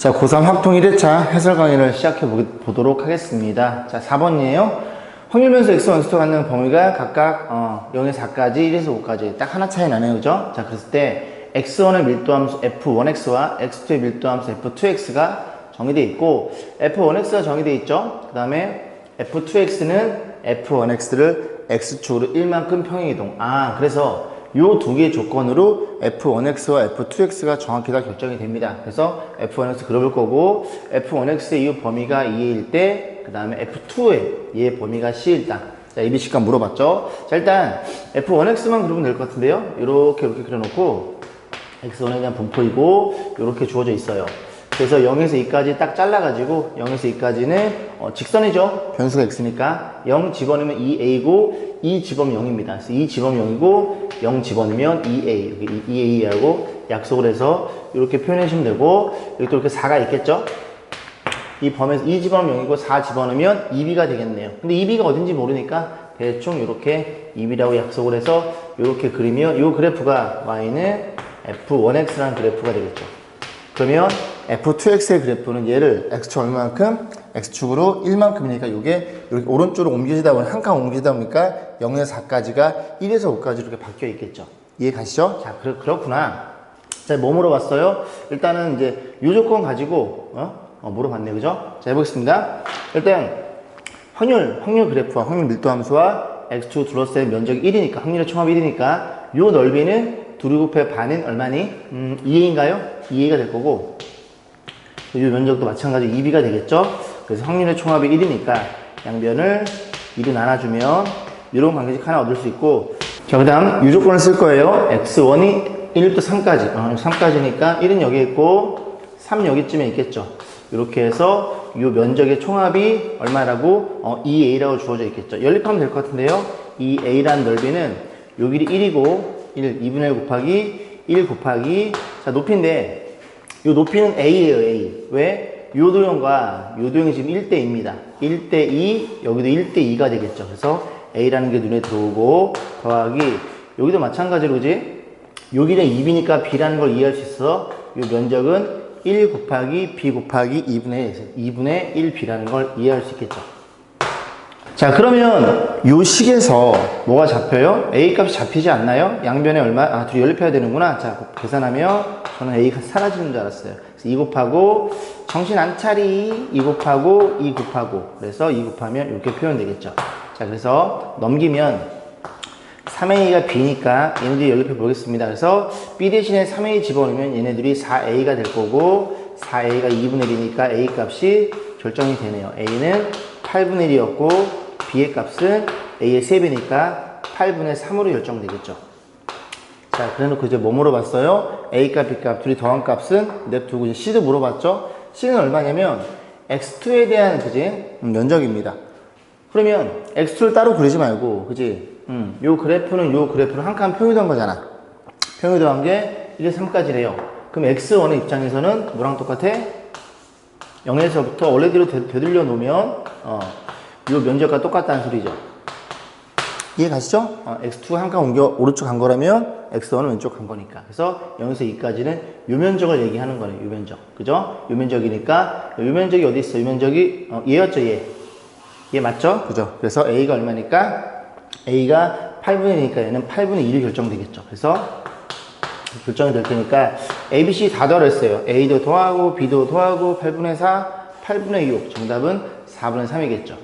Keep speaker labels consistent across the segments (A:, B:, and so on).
A: 자, 고3 학통 1회차 해설 강의를 시작해 보도록 하겠습니다. 자, 4번이에요. 확률 변수 x1, x2가 갖는 범위가 각각 0에서 4까지, 1에서 5까지 딱 하나 차이 나네요. 그죠? 자, 그랬을 때 x1의 밀도함수 f1x와 x2의 밀도함수 f2x가 정의되어 있고 f1x가 정의되어 있죠. 그 다음에 f2x는 f1x를 x축으로 1만큼 평행이동. 그래서 요 두 개의 조건으로 f1x와 f2x가 정확히 다 결정이 됩니다. 그래서 f1x 그려볼 거고 f1x의 이 범위가 2일 때, 그 다음에 f2의 얘의 범위가 c일 때. 자, ABC가 물어봤죠. 자, 일단 f1x만 그리면 될 것 같은데요. 이렇게 그려놓고 x1에 대한 분포이고 이렇게 주어져 있어요. 그래서 0에서 2까지 딱 잘라가지고 0에서 2까지는 직선이죠. 변수가 x니까 0 집어넣으면 2a고 2 집어넣으면 0입니다. 그래서 2 집어넣으면 0이고 0 집어넣으면 2a, 여기 2a라고 약속을 해서 이렇게 표현해 주시면 되고, 여기 또 이렇게 4가 있겠죠. 이 범위에서 2 집어넣으면 0이고 4 집어넣으면 2b가 되겠네요. 근데 2b가 어딘지 모르니까 대충 이렇게 2b라고 약속을 해서 이렇게 그리면 이 그래프가 y는 f1x라는 그래프가 되겠죠. 그러면 f2x의 그래프는 얘를 x축 얼마만큼? x축으로 1만큼이니까 이게 이렇게 오른쪽으로 옮겨지다 보니 한 칸 옮겨지다 보니까 0에서 4까지가 1에서 5까지 이렇게 바뀌어 있겠죠. 이해 가시죠? 자, 그렇구나. 자, 뭐 물어봤어요? 일단은 이제 이 조건 가지고 물어봤네요. 그죠? 자, 해보겠습니다. 일단 확률 그래프와 확률 밀도 함수와 x2 둘러싸인 면적이 1이니까 확률의 총합이 1이니까 요 넓이는 2 곱해 반은 얼마니? 2a인가요? 2a가 될 거고 이 면적도 마찬가지로 2b가 되겠죠? 그래서 확률의 총합이 1이니까 양변을 2로 나눠주면 이런 관계식 하나 얻을 수 있고, 자, 그 다음 이 조건을 쓸 거예요. x1이 1부터 3까지 3까지니까 1은 여기 있고 3 여기쯤에 있겠죠. 이렇게 해서 이 면적의 총합이 얼마라고? 2a라고 주어져 있겠죠. 연립하면 될 것 같은데요. 이 a라는 넓이는 요 길이 1이고 2분의 1 곱하기 1 곱하기, 자, 높이인데 이 높이는 a예요. a. 왜? 요 도형과 요 도형이 지금 1대2입니다. 1대2, 여기도 1대2가 되겠죠. 그래서 a라는 게 눈에 들어오고 더하기 여기도 마찬가지로, 그지? 여기는 2b니까 b라는 걸 이해할 수 있어. 요 면적은 1 곱하기 b 곱하기 2분의 1b라는 걸 이해할 수 있겠죠. 자, 그러면 요 식에서 뭐가 잡혀요? a 값이 잡히지 않나요? 양변에 얼마? 둘이 연립해야 되는구나. 자, 계산하면 저는 a가 사라지는 줄 알았어요. 그래서 2 곱하고 정신 안 차리 2 곱하고 2 곱하고, 그래서 2 곱하면 이렇게 표현되겠죠. 자, 그래서 넘기면 3a가 b니까 얘네들이 연립해 보겠습니다. 그래서 b 대신에 3a 집어넣으면 얘네들이 4a가 될 거고 4a가 2분의 1이니까 a 값이 결정이 되네요. a는 8분의 1이었고 b의 값은 a의 3배니까 8분의 3으로 결정되겠죠. 자, 그래 놓고 이제 뭐 물어봤어요? a 값, b 값 둘이 더한 값은 냅두고 이제 c도 물어봤죠? c는 얼마냐면 x2에 대한, 그지? 면적입니다. 그러면 x2를 따로 그리지 말고, 그지? 요 그래프는 한 칸 평유도한 거잖아. 평유도한 게 1에서 3까지래요. 그럼 x1의 입장에서는 뭐랑 똑같아? 0에서부터 원래대로 되돌려 놓으면 요 면적과 똑같다는 소리죠. 이해 가시죠? x2 한 칸 옮겨 오른쪽 간 거라면 x1은 왼쪽 간 거니까. 그래서 0에서 2까지는 요 면적을 얘기하는 거네요. 요 면적. 그죠? 요 면적이니까 요 면적이 어디 있어? 요 면적이 얘였죠, 얘. 얘 맞죠? 그죠? 그래서 a가 얼마니까? a가 8분의 1이니까 얘는 8분의 1이 결정되겠죠. 그래서 결정이 될 테니까 a, b, c 다 더했어요. a도 더하고 b도 더하고 8분의 4, 8분의 6. 정답은 4분의 3이겠죠.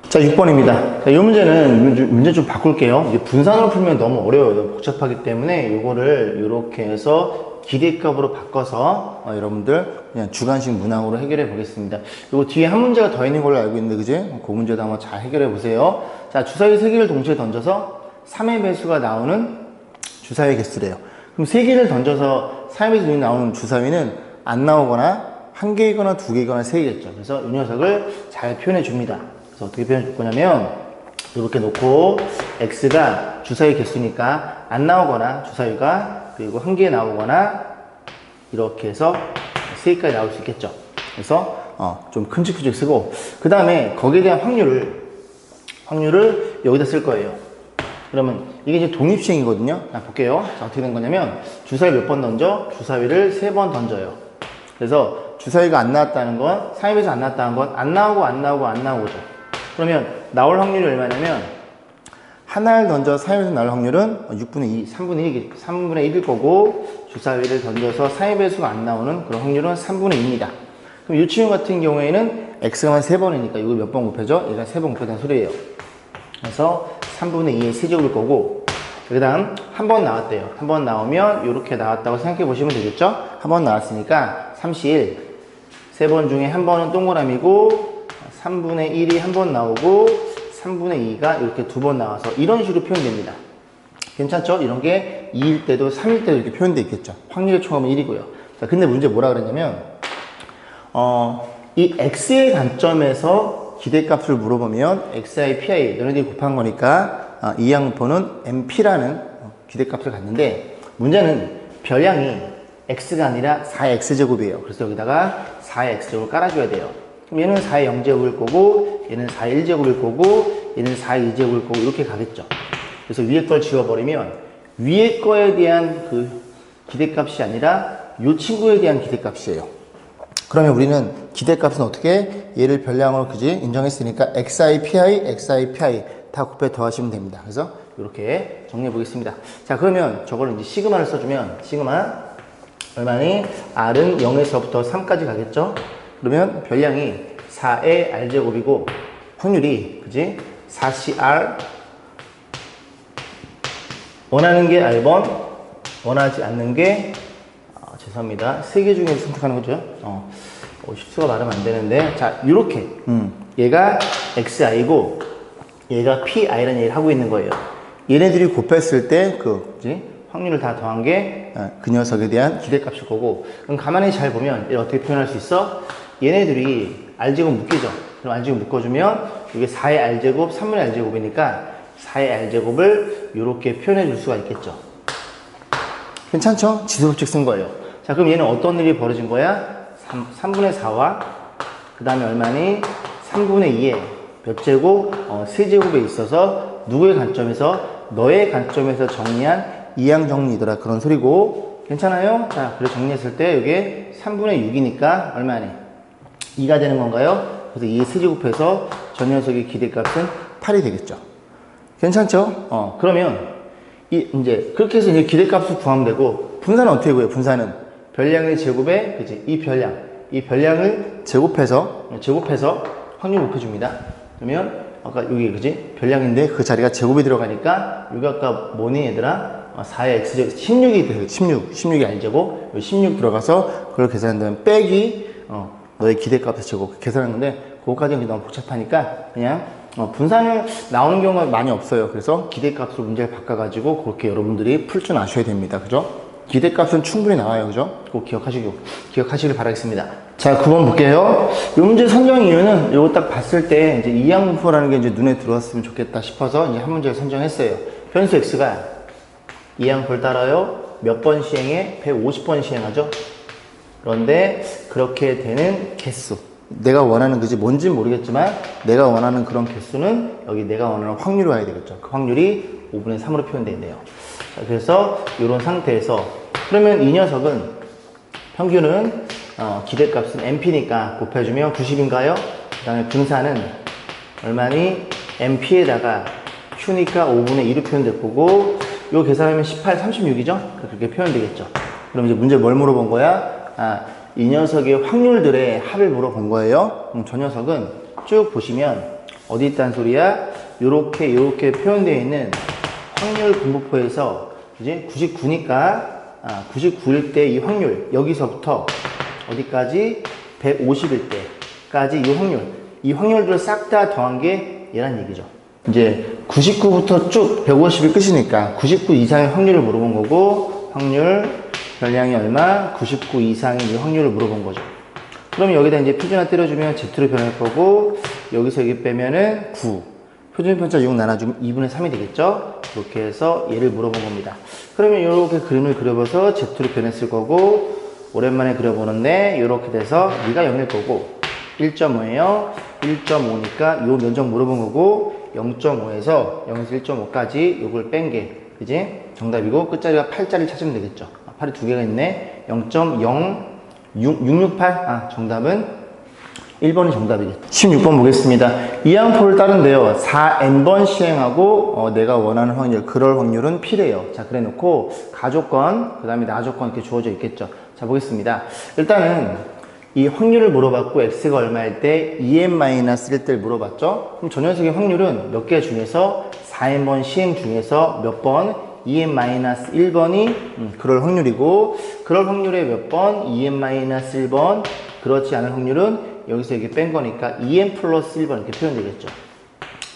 A: 자, 6번입니다. 자, 이 문제는 문제 좀 바꿀게요. 이제 분산으로 풀면 너무 어려워요. 너무 복잡하기 때문에 이거를 이렇게 해서 기대값으로 바꿔서 여러분들 그냥 주관식 문항으로 해결해 보겠습니다. 이거 뒤에 한 문제가 더 있는 걸로 알고 있는데, 그지? 그 문제도 한번 잘 해결해 보세요. 자, 주사위 3개를 동시에 던져서 3의 배수가 나오는 주사위 개수래요. 그럼 3개를 던져서 3의 배수 나오는 주사위는 안 나오거나 1개이거나 2개이거나 3개겠죠. 그래서 이 녀석을 잘 표현해 줍니다. 그래서 어떻게 표현해 줄 거냐면 이렇게 놓고 x가 주사위 개수니까 안 나오거나 주사위가, 그리고 1개 나오거나 이렇게 해서 3개까지 나올 수 있겠죠. 그래서 좀 큼직큼직 쓰고, 그 다음에 거기에 대한 확률을 여기다 쓸 거예요. 그러면 이게 이제 독립시행이거든요. 볼게요. 자, 어떻게 된 거냐면 주사위 몇 번 던져? 주사위를 3번 던져요. 그래서 주사위가 안 나왔다는 건, 상위에서 안 나왔다는 건 안 나오고죠. 그러면 나올 확률이 얼마냐면 하나를 던져 상위에서 나올 확률은 6분의 2, 3분의 1일 거고, 주사위를 던져서 상위 배수가 안 나오는 그런 확률은 3분의 2입니다. 그럼 이 친구 같은 경우에는 x가만 3번이니까 이거 몇 번 곱해져? 얘가 3번 곱해진 소리예요. 그래서 3분의 2의 세제곱일 거고, 그 다음 한 번 나왔대요. 한 번 나오면 이렇게 나왔다고 생각해 보시면 되겠죠? 한 번 나왔으니까 31, 3번 중에 한 번은 동그라미고 3분의 1이 한 번 나오고 3분의 2가 이렇게 두 번 나와서 이런 식으로 표현됩니다. 괜찮죠? 이런 게 2일 때도 3일 때도 이렇게 표현되어 있겠죠. 확률의 총합은 1이고요. 자, 근데 문제 뭐라 그랬냐면 이 x의 관점에서 기대값을 물어보면 xi, pi 너네들이 곱한 거니까 이 양분포는 mp라는 기대값을 갖는데, 문제는 별량이 x가 아니라 4의 x제곱이에요. 그래서 여기다가 4의 x제곱을 깔아줘야 돼요. 그럼 얘는 4의 0제곱일 거고, 얘는 4의 1제곱일 거고, 얘는 4의 2제곱일 거고, 이렇게 가겠죠. 그래서 위에 걸 지워버리면 위에 거에 대한 그 기대값이 아니라 이 친구에 대한 기대값이에요. 그러면 우리는 기대값은 어떻게? 얘를 별량으로 그지 인정했으니까 xi, pi 다 곱해 더하시면 됩니다. 그래서 이렇게 정리해 보겠습니다. 자, 그러면 저거를 이제 시그마를 써주면 시그마 얼마니? r은 0에서부터 3까지 가겠죠? 그러면 별량이 4의 r제곱이고 확률이 그지 4cr, 원하는 게 r번, 원하지 않는 게 죄송합니다. 3개 중에 선택하는 거죠. 실수가 말하면 안 되는데, 자, 요렇게 얘가 xi고 얘가 pi라는 얘기를 하고 있는 거예요. 얘네들이 곱했을 때 그지 확률을 다 더한 게 그 녀석에 대한 기대값일 거고, 그럼 가만히 잘 보면 얘를 어떻게 표현할 수 있어? 얘네들이 r제곱 묶이죠. 그럼 r제곱 묶어주면 이게 4의 r제곱, 3분의 r제곱이니까 4의 r제곱을 이렇게 표현해 줄 수가 있겠죠. 괜찮죠? 지수법칙 쓴 거예요. 자, 그럼 얘는 어떤 일이 벌어진 거야? 3분의 4와 그 다음에 얼마니? 3분의 2의 몇 제곱? 세제곱에 있어서 누구의 관점에서? 너의 관점에서 정리한 이항 정리더라, 그런 소리고. 괜찮아요? 자, 그래서 정리했을 때 이게 3분의 6이니까 얼마니? 2가 되는 건가요? 그래서 2의 세제곱해서 저 녀석의 기대값은 8이 되겠죠. 괜찮죠? 그러면 이제 그렇게 해서 이제 기대값을 구하면 되고, 분산은 어떻게 구해요? 분산은 별량의 제곱에 그지 이 별량을 제곱해서 확률 곱해줍니다. 그러면 아까 여기 그지 별량인데 그 자리가 제곱이 들어가니까 여기 아까 뭐니 얘들아? 4의 x제곱 16이 돼요. 16이 r제곱 16 들어가서 그걸 계산한다면 빼기 너의 기대값의 제곱 계산하는 건데, 그거까지는 너무 복잡하니까 그냥 분산을 나오는 경우가 많이 없어요. 그래서 기대값으로 문제를 바꿔가지고 그렇게 여러분들이 풀 줄 아셔야 됩니다. 그죠? 기대값은 충분히 나와요. 그죠? 꼭 기억하시길 바라겠습니다. 자, 9번 볼게요. 이 문제 선정 이유는 이거 딱 봤을 때 이제 이항분포라는 게 이제 눈에 들어왔으면 좋겠다 싶어서 이제 한 문제를 선정했어요. 변수 x가 이항분포를 따라요. 몇 번 시행해? 150번 시행하죠? 그런데 그렇게 되는 개수. 내가 원하는 그지 뭔지는 모르겠지만 내가 원하는 그런 개수는 여기 내가 원하는 확률이 와야 되겠죠. 그 확률이 5분의 3으로 표현되어 있네요. 자, 그래서 이런 상태에서 그러면 이 녀석은 평균은 기대값은 MP니까 곱해주면 90인가요? 그 다음에 분산은 얼마니? MP에다가 Q니까 5분의 2로 표현될 거고, 요 계산하면 18, 36이죠? 그렇게 표현되겠죠. 그럼 이제 문제 뭘 물어본 거야? 이 녀석의 확률들의 합을 물어본 거예요. 저 녀석은 쭉 보시면 어디 있다는 소리야? 요렇게 표현되어 있는 확률 분포에서 이제 99니까 99일 때 이 확률, 여기서부터 어디까지? 150일 때까지 이 확률들을 싹 다 더한 게 얘란 얘기죠. 이제 99부터 쭉 150이 끝이니까 99 이상의 확률을 물어본 거고, 확률 별량이 얼마? 99 이상의 이 확률을 물어본 거죠. 그럼 여기다 이제 표준화 때려주면 Z로 변할 거고, 여기서 여기 빼면은 9. 표준편차 6 나눠주면 2분의 3이 되겠죠? 이렇게 해서 얘를 물어본 겁니다. 그러면 이렇게 그림을 그려봐서 Z로 변했을 거고, 오랜만에 그려보는데 이렇게 돼서 B가 0일 거고, 1.5예요. 1.5니까 요 면적 물어본 거고, 0.5에서 0에서 1.5까지 요걸 뺀 게 그지? 정답이고, 끝자리가 8자리를 찾으면 되겠죠. 8이 두 개가 있네. 0.0, 668? 아, 정답은 1번이 정답이겠죠. 16번 보겠습니다. 이 항포를 따른데요. 4n번 시행하고 내가 원하는 확률, 그럴 확률은 P래요. 자, 그래 놓고 가조건, 그 다음에 나조건 이렇게 주어져 있겠죠. 자, 보겠습니다. 일단은 이 확률을 물어봤고 x가 얼마일 때 2n-1일 물어봤죠. 그럼 저 녀석의 확률은 몇 개 중에서 4n번 시행 중에서 몇 번? 2n-1번이 그럴 확률이고, 그럴 확률의 몇 번? 2n-1번. 그렇지 않은 확률은 여기서 이렇게 뺀 거니까 2n 플러스 1번 이렇게 표현되겠죠.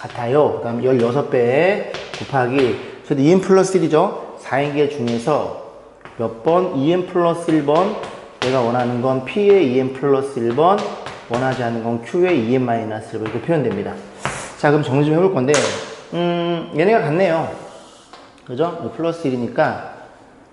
A: 같아요. 그 다음 16배 곱하기, 저도 2n 플러스 1이죠. 4n개 중에서 몇 번? 2n 플러스 1번. 내가 원하는 건 P의 2n 플러스 1번, 원하지 않는 건 Q의 2n-1번 이렇게 표현됩니다. 자, 그럼 정리 좀 해볼 건데, 얘네가 같네요. 그죠? 플러스 1이니까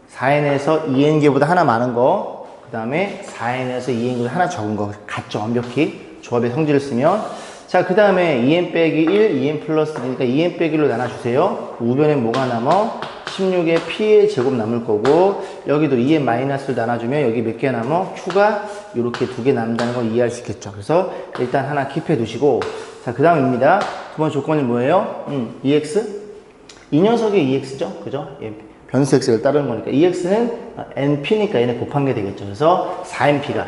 A: 4n에서 2n개보다 하나 많은 거, 그 다음에 4n에서 2n개보다 하나 적은 거 같죠? 완벽히 조합의 성질을 쓰면. 자, 그 다음에 2n 빼기 1, 2n 플러스 1이니까 2n 빼기 1로 나눠주세요. 우변에 뭐가 남아? 16의 P의 제곱 남을 거고, 여기도 2n 마이너스를 나눠주면 여기 몇 개 남아? Q가 이렇게 두 개 남는다는 걸 이해할 수 있겠죠. 그래서 일단 하나 킵해 두시고, 자, 그 다음입니다. 두 번째 조건이 뭐예요? EX? 이 녀석의 EX죠? 그죠? 예, 변수 X를 따르는 거니까. EX는 NP니까 얘네 곱한 게 되겠죠. 그래서 4NP가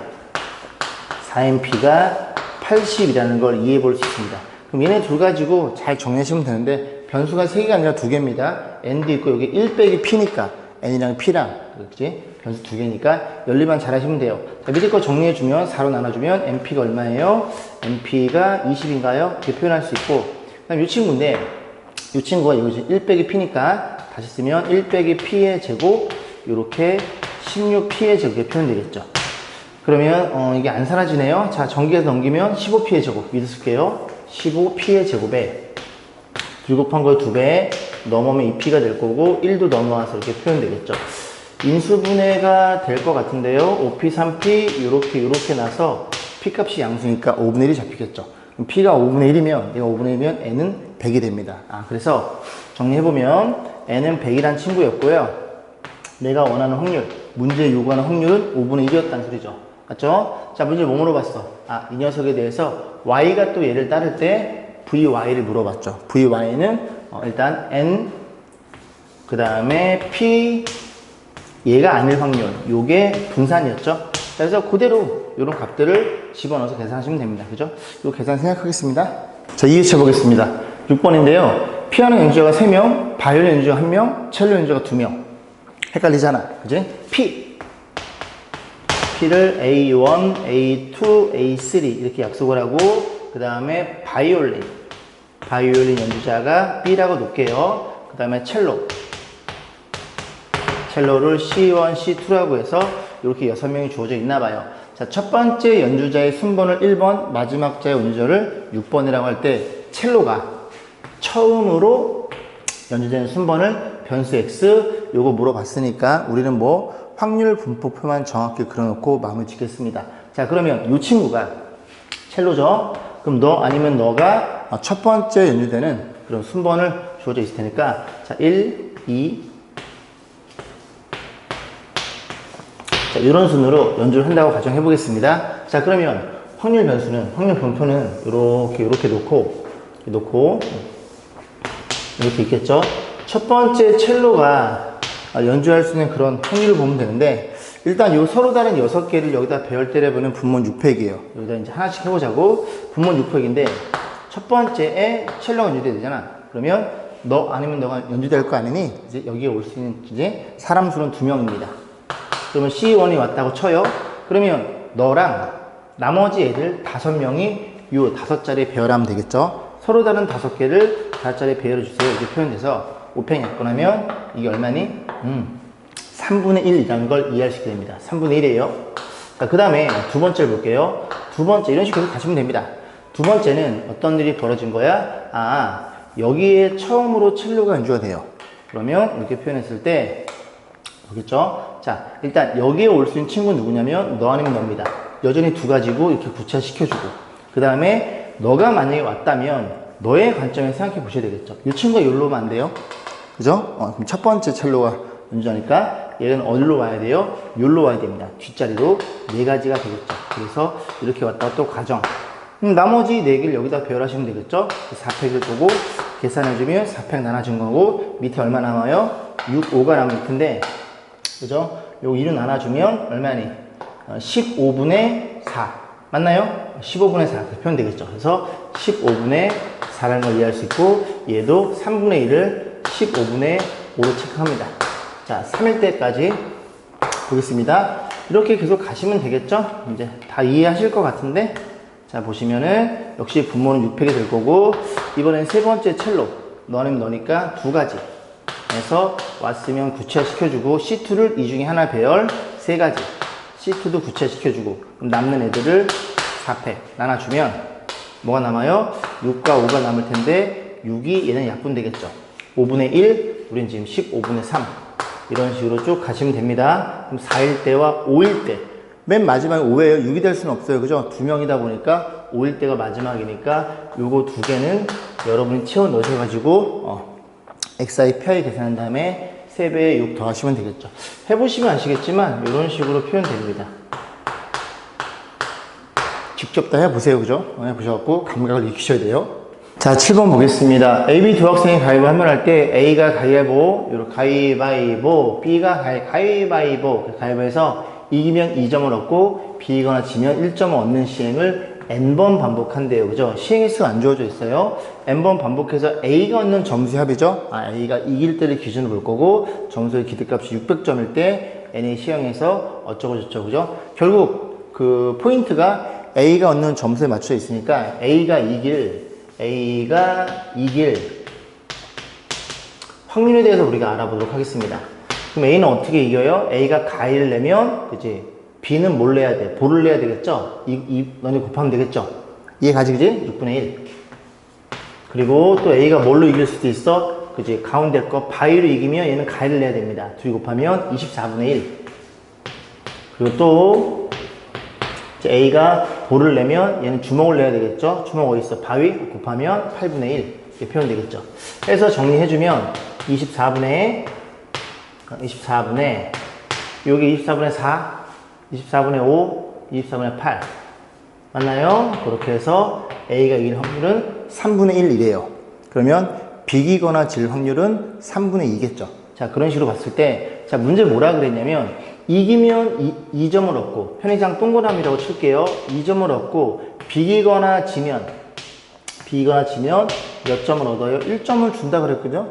A: 80이라는 걸 이해해 볼 수 있습니다. 그럼 얘네 둘 가지고 잘 정리하시면 되는데, 변수가 3개가 아니라 2개입니다. n도 있고 여기 1 빼기 p니까 n이랑 p랑, 그렇지? 변수 2개니까 연립만 잘 하시면 돼요. 자, 밑에 거 정리해주면 4로 나눠주면 np가 얼마예요? np가 20인가요? 이렇게 표현할 수 있고, 그 다음 이 친구인데, 이 친구가 여기 1 빼기 p니까 다시 쓰면 1 빼기 p의 제곱, 요렇게 16p의 제곱 이렇게 표현되겠죠. 그러면 이게 안 사라지네요. 자, 전기에서 넘기면 15p의 제곱 밑에 쓸게요. 15p의 제곱에 불 곱한 걸 2배 넘으면 2p가 될 거고, 1도 넘어와서 이렇게 표현되겠죠. 인수분해가 될 것 같은데요. 5p, 3p 요렇게 나서 p 값이 양수니까 5분의 1이 잡히겠죠. 그럼 p가 5분의 1이면, 얘가 5분의 1이면 n은 100이 됩니다. 아, 그래서 정리해보면 n은 100이란 친구였고요. 내가 원하는 확률, 문제에 요구하는 확률은 5분의 1이었다는 소리죠. 맞죠? 자, 문제 뭐 물어봤어? 아, 이 녀석에 대해서 y가 또 얘를 따를 때 vy를 물어봤죠. vy는 일단 n, 그 다음에 p, 얘가 아닐 확률, 요게 분산이었죠. 그래서 그대로 이런 값들을 집어넣어서 계산하시면 됩니다. 그죠? 요 계산 생각하겠습니다. 자, 이해쳐 보겠습니다. 6번인데요. 피아노 연주자가 3명, 바이올린 연주자가 1명, 첼로 연주자가 2명. 헷갈리잖아. 그지? P를 A1, A2, A3 이렇게 약속을 하고, 그 다음에 바이올린 연주자가 B라고 놓을게요. 그 다음에 첼로를 C1, C2라고 해서 이렇게 6명이 주어져 있나 봐요. 자, 첫 번째 연주자의 순번을 1번, 마지막 자의 연주자를 6번이라고 할 때 첼로가 처음으로 연주자의 순번을 변수 X 요거 물어봤으니까 우리는 뭐 확률 분포표만 정확히 그려놓고 마무리 짓겠습니다. 자, 그러면 이 친구가 첼로죠? 그럼 너 아니면 너가 첫 번째 연주되는 그런 순번을 주어져 있을 테니까, 자, 1, 2, 자, 이런 순으로 연주를 한다고 가정해 보겠습니다. 자, 그러면 확률 분포는 이렇게 놓고 이렇게 있겠죠? 첫 번째 첼로가 연주할 수 있는 그런 확률을 보면 되는데, 일단 요 서로 다른 6개를 여기다 배열 때려보면 분모 6팩이에요. 여기다 이제 하나씩 해보자고. 분모 6팩인데, 첫 번째에 첼로가 연주돼야 되잖아. 그러면 너 아니면 너가 연주될 거 아니니, 이제 여기에 올 수 있는 이제 사람 수는 2명입니다. 그러면 C1이 왔다고 쳐요. 그러면 너랑 나머지 애들 5명이 요 5자리에 배열하면 되겠죠. 서로 다른 5개를 5자리에 배열해 주세요. 이렇게 표현돼서 5팩 약분하면 이게 얼마니? 3분의 1이라는 걸 이해하시게 됩니다. 3분의 1이에요. 자, 그 다음에 두 번째를 볼게요. 두 번째, 이런 식으로 계속 가시면 됩니다. 두 번째는 어떤 일이 벌어진 거야? 아, 여기에 처음으로 첼로가 연주가 돼요. 그러면 이렇게 표현했을 때, 보겠죠? 자, 일단 여기에 올 수 있는 친구는 누구냐면 너 아니면 너입니다. 여전히 두 가지고 이렇게 구차시켜주고, 그 다음에 너가 만약에 왔다면 너의 관점에서 생각해 보셔야 되겠죠. 이 친구가 여기로 오면 안 돼요. 그죠? 그럼 첫 번째 첼로가 연주하니까 얘는 어디로 와야 돼요? 여기로 와야 됩니다. 뒷자리로 4가지가 되겠죠. 그래서 이렇게 왔다 또 가정. 나머지 4개를 여기다 배열하시면 되겠죠. 4팩을 보고 계산해주면 4팩 나눠준 거고, 밑에 얼마 남아요? 6, 5가 남을 텐데, 그죠? 요거 2로 나눠주면 얼마니? 15분의 4. 맞나요? 15분의 4. 그렇게 표현 되겠죠. 그래서 15분의 4라는 걸 이해할 수 있고, 얘도 3분의 1을 15분의 5로 체크합니다. 자, 3일 때까지 보겠습니다. 이렇게 계속 가시면 되겠죠? 이제 다 이해하실 것 같은데, 자, 보시면은 역시 분모는 6팩이 될 거고, 이번엔 세 번째 첼로 너는 너니까 2가지 해서 왔으면 구체화시켜주고, C2를 이 중에 하나 배열 3가지, C2도 구체화시켜주고, 그럼 남는 애들을 4팩 나눠주면 뭐가 남아요? 6과 5가 남을 텐데, 6이 얘는 약분되겠죠. 5분의 1, 우린 지금 15분의 3. 이런 식으로 쭉 가시면 됩니다. 그럼 4일 때와 5일 때, 맨 마지막에 5예요. 6이 될 수는 없어요. 그죠? 2명이다 보니까 5일 때가 마지막이니까 요거 2개는 여러분이 채워 넣으셔가지고 xi 표에 계산한 다음에 3배에 6 더하시면 되겠죠. 해보시면 아시겠지만 이런 식으로 표현됩니다. 직접 다 해보세요. 그죠? 해보셔갖고 감각을 익히셔야 돼요. 자, 7번 보겠습니다. A, B 두 학생이 가위바위보 한번 할 때 A가 가위바위보, 요렇게 가위바위보, B가 가위바위보, 가위바위보에서 이기면 2점을 얻고 B거나 지면 1점을 얻는 시행을 n번 반복한대요. 그죠? 시행 횟수가 안 주어져 있어요. n번 반복해서 A가 얻는 점수의 합이죠. A가 이길 때를 기준으로 볼 거고, 점수의 기대값이 600점일 때 n이 시행해서 어쩌고 저쩌고. 그죠? 결국 그 포인트가 A가 얻는 점수에 맞춰 있으니까 A가 이길 확률에 대해서 우리가 알아보도록 하겠습니다. 그럼 A는 어떻게 이겨요? A가 가위를 내면, 그치? B는 뭘 내야 돼? 볼을 내야 되겠죠? 너네 곱하면 되겠죠? 이해가지, 그지? 6분의 1. 그리고 또 A가 뭘로 이길 수도 있어? 그치? 가운데 거 바위로 이기면 얘는 가위를 내야 됩니다. 둘이 곱하면 24분의 1. 그리고 또, A가 볼을 내면 얘는 주먹을 내야 되겠죠? 주먹 어디 있어? 바위 곱하면 8분의 1. 이렇게 표현되겠죠? 해서 정리해주면 24분의 여기 24분의 4, 24분의 5, 24분의 8 맞나요? 그렇게 해서 A가 이길 확률은 3분의 1이래요. 그러면 비기거나 질 확률은 3분의 2겠죠. 자, 그런 식으로 봤을 때, 자, 문제 뭐라 그랬냐면, 이기면 2점을 얻고, 편의상 동그라미라고 칠게요. 2점을 얻고, 비기거나 지면 몇 점을 얻어요? 1점을 준다 그랬거든요?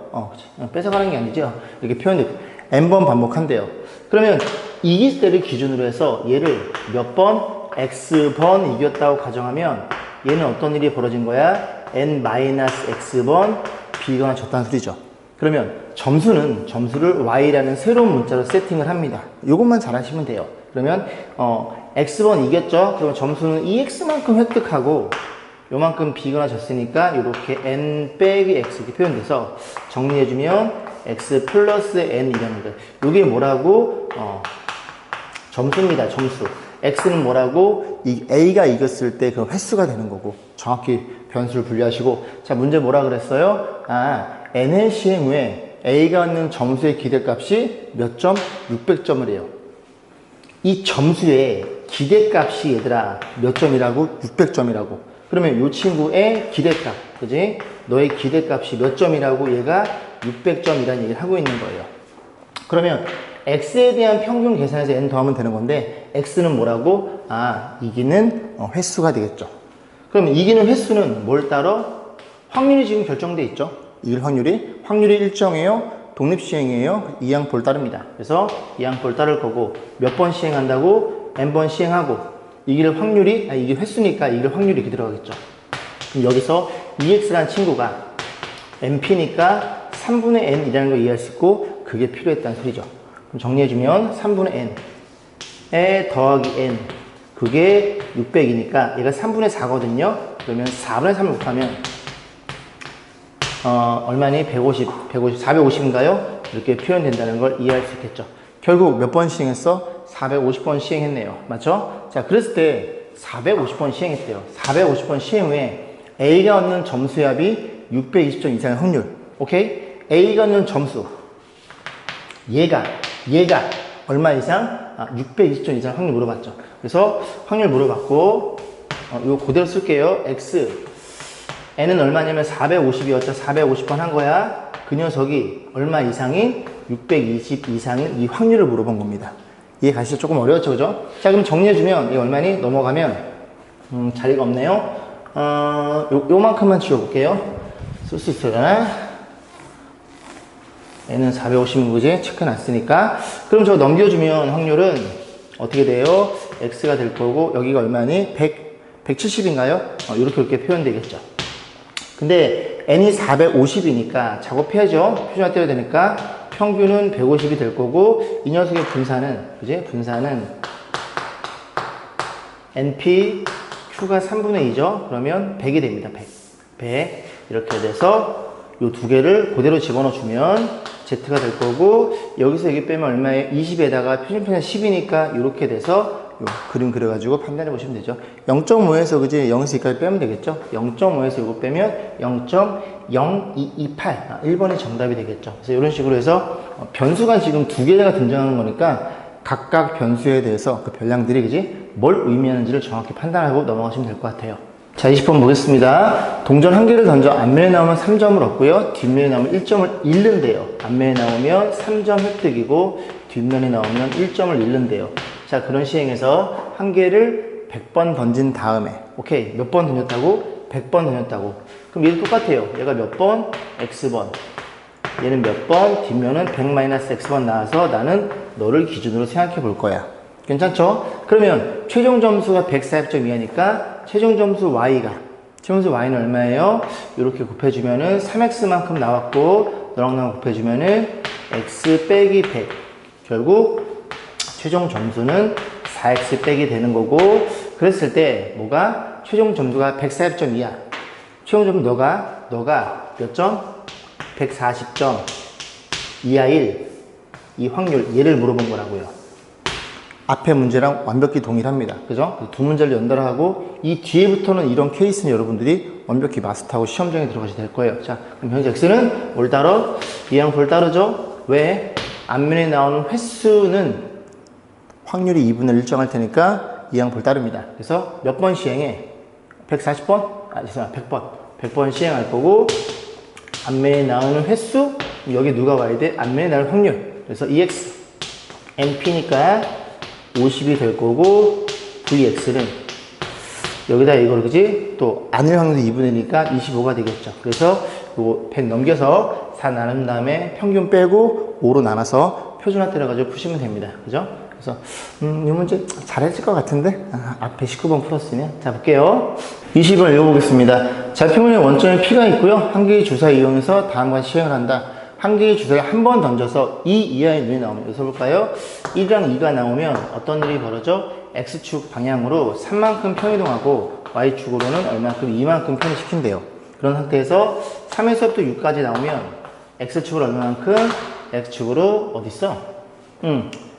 A: 뺏어가는 게 아니죠? 이렇게 표현돼. n번 반복한대요. 그러면 이길 때를 기준으로 해서 얘를 몇 번? x번 이겼다고 가정하면 얘는 어떤 일이 벌어진 거야? n-x번 비거나 졌다는 소리죠. 그러면 점수를 y라는 새로운 문자로 세팅을 합니다. 이것만 잘 하시면 돼요. 그러면 x번 이겼죠? 그러면 점수는 2x만큼 획득하고 요만큼 비거나 졌으니까 이렇게 n 빼기 x 이렇게 표현돼서 정리해주면 x 플러스 n 이라는 거. 이게 뭐라고? 점수입니다. 점수. x는 뭐라고? a가 이겼을 때 그 횟수가 되는 거고, 정확히 변수를 분류하시고. 자, 문제 뭐라 그랬어요? n의 시행 후에 a가 얻는 점수의 기대값이 몇 점? 600점을 해요. 이 점수의 기대값이 얘들아 몇 점이라고? 600점이라고. 그러면 이 친구의 기대값, 그지? 너의 기대값이 몇 점이라고? 얘가 600점이라는 얘기를 하고 있는 거예요. 그러면 x에 대한 평균 계산해서 n 더하면 되는 건데, x는 뭐라고? 이기는 횟수가 되겠죠. 그러면 이기는 횟수는 뭘 따라? 확률이 지금 결정돼 있죠. 이길 확률이 일정해요. 독립시행이에요. 이항볼 따릅니다. 그래서 이항볼 따를 거고, 몇 번 시행한다고? n번 시행하고, 이길 확률이, 이게 횟수니까 이길 확률이 이렇게 들어가겠죠. 그럼 여기서 EX라는 친구가 NP니까 3분의 N이라는 걸 이해할 수 있고, 그게 필요했다는 소리죠. 그럼 정리해주면 3분의 N에 더하기 N, 그게 600이니까 얘가 3분의 4거든요. 그러면 4분의 3을 곱하면 얼마니? 450인가요? 이렇게 표현된다는 걸 이해할 수 있겠죠. 결국 몇 번 시행했어? 450번 시행했네요. 맞죠? 자, 그랬을 때 450번 시행했대요. 450번 시행 후에 A가 얻는 점수의 합이 620점 이상의 확률. 오케이? A가 얻는 점수. 얘가 얘가 얼마 이상? 620점 이상 확률 물어봤죠. 그래서 확률 물어봤고, 이거 그대로 쓸게요. x. n은 얼마냐면 450이었죠. 450번 한 거야. 그 녀석이 얼마 이상인? 620 이상인 이 확률을 물어본 겁니다. 이해 가시죠? 조금 어려웠죠, 그죠? 자, 그럼 정리해주면 이게 얼마니? 넘어가면, 자리가 없네요. 요만큼만 지워볼게요. 쓸 수 있어요. n은 450인 거지? 체크 났으니까. 그럼 저거 넘겨주면 확률은 어떻게 돼요? x가 될 거고, 여기가 얼마니? 170인가요? 이렇게 표현되겠죠. 근데 n이 450이니까 작업해야죠. 표준화 떼야 되니까 평균은 150이 될 거고, 이 녀석의 분산은, 그지? 분산은 np q가 3분의 2죠. 그러면 100이 됩니다. 100. 이렇게 돼서 요 두 개를 그대로 집어넣어 주면 Z가 될 거고, 여기서 여기 빼면 얼마에 20에다가 표준편은 10이니까 이렇게 돼서 요 그림 그려가지고 판단해 보시면 되죠. 0.5에서 그지 0에서 2까지 빼면 되겠죠. 0.5에서 이거 빼면 0.0228 1번이 정답이 되겠죠. 그래서 이런 식으로 해서 변수가 지금 두 개가 등장하는 거니까 각각 변수에 대해서 그 별량들이 그지 뭘 의미하는지를 정확히 판단하고 넘어가시면 될 것 같아요. 자, 20번 보겠습니다. 동전 한 개를 던져 앞면에 나오면 3점을 얻고요. 뒷면에 나오면 1점을 잃는데요. 앞면에 나오면 3점 획득이고 뒷면에 나오면 1점을 잃는데요. 자, 그런 시행에서 한 개를 100번 던진 다음에 오케이, 몇 번 던졌다고? 100번 던졌다고. 그럼 얘도 똑같아요. 얘가 몇 번? X번. 얘는 몇 번? 뒷면은 100-X번 나와서 나는 너를 기준으로 생각해 볼 거야. 괜찮죠? 그러면 최종 점수가 140점 이하니까 최종 점수 Y가, 최종 점수 Y는 얼마예요? 이렇게 곱해주면은 3X만큼 나왔고, 너랑 나랑 곱해주면은 X 빼기 100. 결국 최종 점수는 4X 빼기 되는 거고, 그랬을 때 뭐가? 최종 점수가 140점 이하. 최종 점수 너가 몇 점? 140점 이하일 이 확률, 얘를 물어본 거라고요. 앞에 문제랑 완벽히 동일합니다. 그죠? 두 문제를 연달아 하고 이 뒤에부터는 이런 케이스는 여러분들이 완벽히 마스터하고 시험장에 들어가셔야 될 거예요. 자, 그럼 현재 X는 뭘 따로? 이항 볼 따르죠? 왜? 앞면에 나오는 횟수는 확률이 2분의 1 정할 테니까 이항 볼 따릅니다. 그래서 몇 번 시행해? 140번? 죄송합니다. 100번. 100번 시행할 거고, 앞면에 나오는 횟수? 여기 누가 와야 돼? 앞면에 나올 확률. 그래서 EX, NP니까 50이 될 거고, VX는 여기다 이걸 그지? 또 안일 확률이 2분의 1이니까 25가 되겠죠. 그래서 요거 100 넘겨서 4 나눈 다음에 평균 빼고 5로 나눠서 표준화 때려가지고 푸시면 됩니다. 그죠? 그래서 이 문제 잘했을 것 같은데? 앞에 19번 풀었으면. 자, 볼게요. 20번 읽어보겠습니다. 좌표면에 원점에 P가 있고요. 한 개의 주사 이용해서 다음과 시행을 한다. 한 개의 주사에 한 번 던져서 2 이하의 눈이 나오면, 여기서 볼까요? 1이랑 2가 나오면 어떤 일이 벌어져? X축 방향으로 3만큼 편이동하고 Y축으로는 얼마큼? 2만큼 편이시킨대요. 그런 상태에서 3에서부터 6까지 나오면 X축으로 얼마만큼? X축으로 어딨어?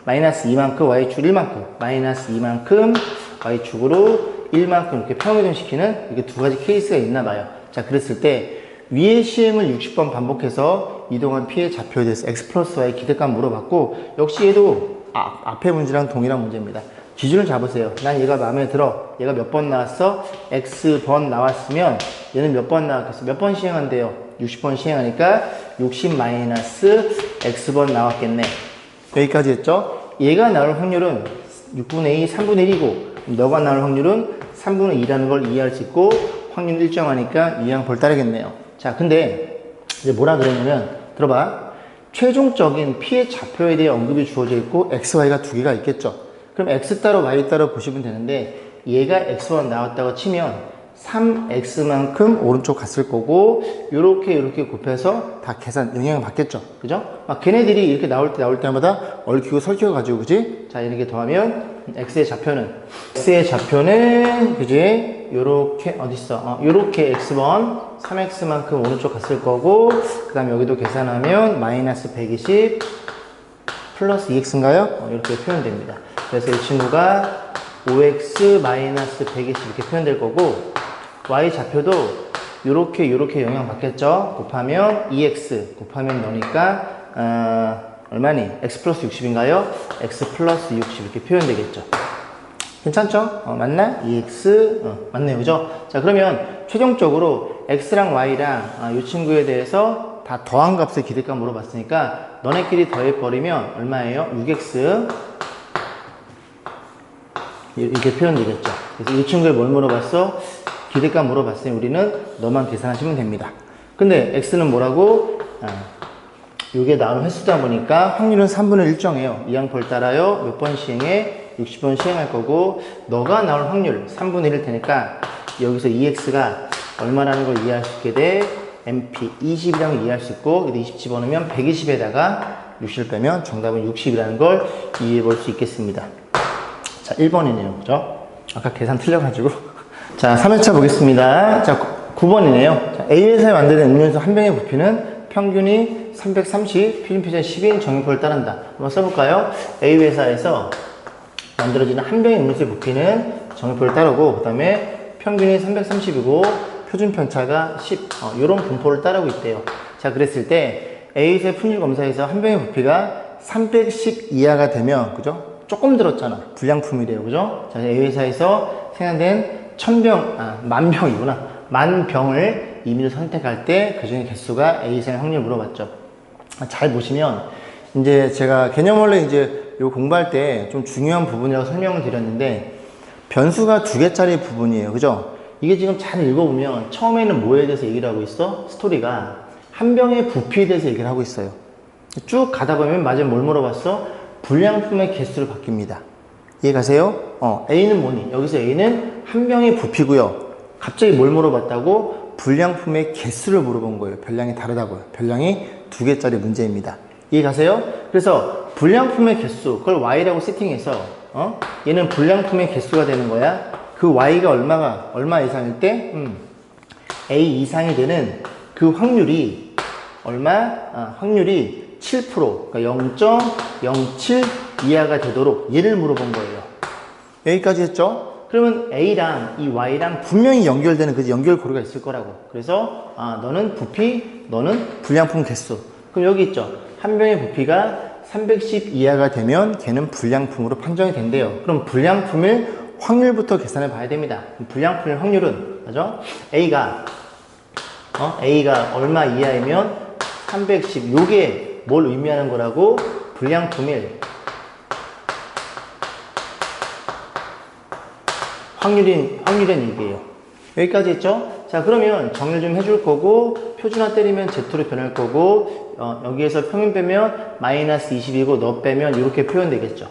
A: 마이너스 2만큼, Y축 1만큼. 마이너스 2만큼, Y축으로 1만큼 이렇게 평이동시키는 이게 두 가지 케이스가 있나 봐요. 자, 그랬을 때 위의 시행을 60번 반복해서 이동한 P의 좌표에 대해서 X 플러스 Y 기대값 물어봤고, 역시 얘도 앞에 문제랑 동일한 문제입니다. 기준을 잡으세요. 난 얘가 마음에 들어. 얘가 몇 번 나왔어? X번 나왔으면 얘는 몇 번 나왔겠어? 몇 번 시행한대요? 60번 시행하니까 60 마이너스 X번 나왔겠네. 여기까지 했죠? 얘가 나올 확률은 6분의 2, 3분의 1이고, 너가 나올 확률은 3분의 2라는 걸 이해할 수 있고, 확률 일정하니까 이항 볼 따르겠네요. 자, 근데 이제 뭐라 그랬냐면, 들어봐. 최종적인 P의 좌표에 대해 언급이 주어져 있고 X, Y가 두 개가 있겠죠. 그럼 X 따로 Y 따로 보시면 되는데, 얘가 X1 나왔다고 치면 3X만큼 오른쪽 갔을 거고, 요렇게 곱해서 다 계산 영향을 받겠죠. 그죠? 막 걔네들이 이렇게 나올 때마다 얽히고 설키고 가지고, 그지? 자, 이렇게 더하면 X의 좌표는 그지? 요렇게 어딨어? 요렇게 X번 3X만큼 오른쪽 갔을 거고, 그 다음에 여기도 계산하면 마이너스 120 플러스 2X인가요? 이렇게 표현됩니다. 그래서 이 친구가 5X 마이너스 120 이렇게 표현될 거고, Y 좌표도 요렇게 영향 받겠죠? 곱하면 2X 곱하면 너니까 얼마니? x 플러스 60인가요? x 플러스 60 이렇게 표현되겠죠. 괜찮죠? 맞나? 2x 맞네요. 그죠? 자, 그러면 최종적으로 x랑 y랑 이 친구에 대해서 다 더한 값의 기대값 물어봤으니까 너네끼리 더해버리면 얼마예요? 6x 이렇게 표현되겠죠. 그래서 이 친구에 뭘 물어봤어? 기대값 물어봤으니 우리는 너만 계산하시면 됩니다. 근데 x는 뭐라고? 이게 나오는 횟수다 보니까 확률은 3분의 1 정해요. 이 양표를 따라요. 몇 번 시행해? 60번 시행할 거고, 너가 나올 확률 3분의 1일 테니까 여기서 2x가 얼마라는 걸 이해할 수 있게 돼? MP 20이라는 걸 이해할 수 있고, 20 집어넣으면 120에다가 60을 빼면 정답은 60이라는 걸 이해해 볼 수 있겠습니다. 자, 1번이네요. 그죠? 아까 계산 틀려가지고. 자, 3회차 보겠습니다. 자, 9번이네요. 자, A회사에 만드는 음료수 한 병의 부피는 평균이 330, 표준 표준 10인 정의표를 따른다. 한번 써볼까요? A회사에서 만들어지는 한 병의 음료수의 부피는 정의표를 따르고, 그 다음에 평균이 330이고, 표준 편차가 10, 이런 분포를 따르고 있대요. 자, 그랬을 때 A회사의 품질 검사에서 한 병의 부피가 310 이하가 되면, 그죠? 조금 들었잖아. 불량품이래요. 그죠? 자, A회사에서 생산된 1000병, 만 병이구나. 만 병을 임의로 선택할 때 그 중에 개수가 A회사의 확률을 물어봤죠. 잘 보시면, 이제 제가 개념원래 이제 요 공부할 때 좀 중요한 부분이라고 설명을 드렸는데, 변수가 2개짜리 부분이에요. 그죠? 이게 지금 잘 읽어보면 처음에는 뭐에 대해서 얘기를 하고 있어? 스토리가 한 병의 부피에 대해서 얘기를 하고 있어요. 쭉 가다 보면 마지막에 뭘 물어봤어? 불량품의 개수를 바뀝니다. 이해 가세요? A는 뭐니? 여기서 A는 한 병의 부피고요. 갑자기 뭘 물어봤다고? 불량품의 개수를 물어본 거예요. 별량이 다르다고요. 별량이 2개짜리 문제입니다. 이해 가세요? 그래서 불량품의 개수, 그걸 Y라고 세팅해서 얘는 불량품의 개수가 되는 거야. 그 Y가 얼마 이상일 때 A 이상이 되는 그 확률이 확률이 7%, 그러니까 0.07 이하가 되도록 얘를 물어본 거예요. 여기까지 했죠? 그러면 A랑 이 Y랑 분명히 연결되는 그 연결 고리가 있을 거라고. 그래서 너는 부피, 너는 불량품 개수. 그럼 여기 있죠? 한 병의 부피가 310 이하가 되면 걔는 불량품으로 판정이 된대요. 그럼 불량품일 확률부터 계산해 봐야 됩니다. 불량품일 확률은, 맞죠? A가 얼마 이하이면 310. 요게 뭘 의미하는 거라고? 불량품일 확률인 얘기예요. 여기까지 했죠? 자, 그러면 정리를 좀 해줄 거고, 표준화 때리면 Z로 변할 거고, 여기에서 평균 빼면 마이너스 20이고, 너 빼면 이렇게 표현되겠죠.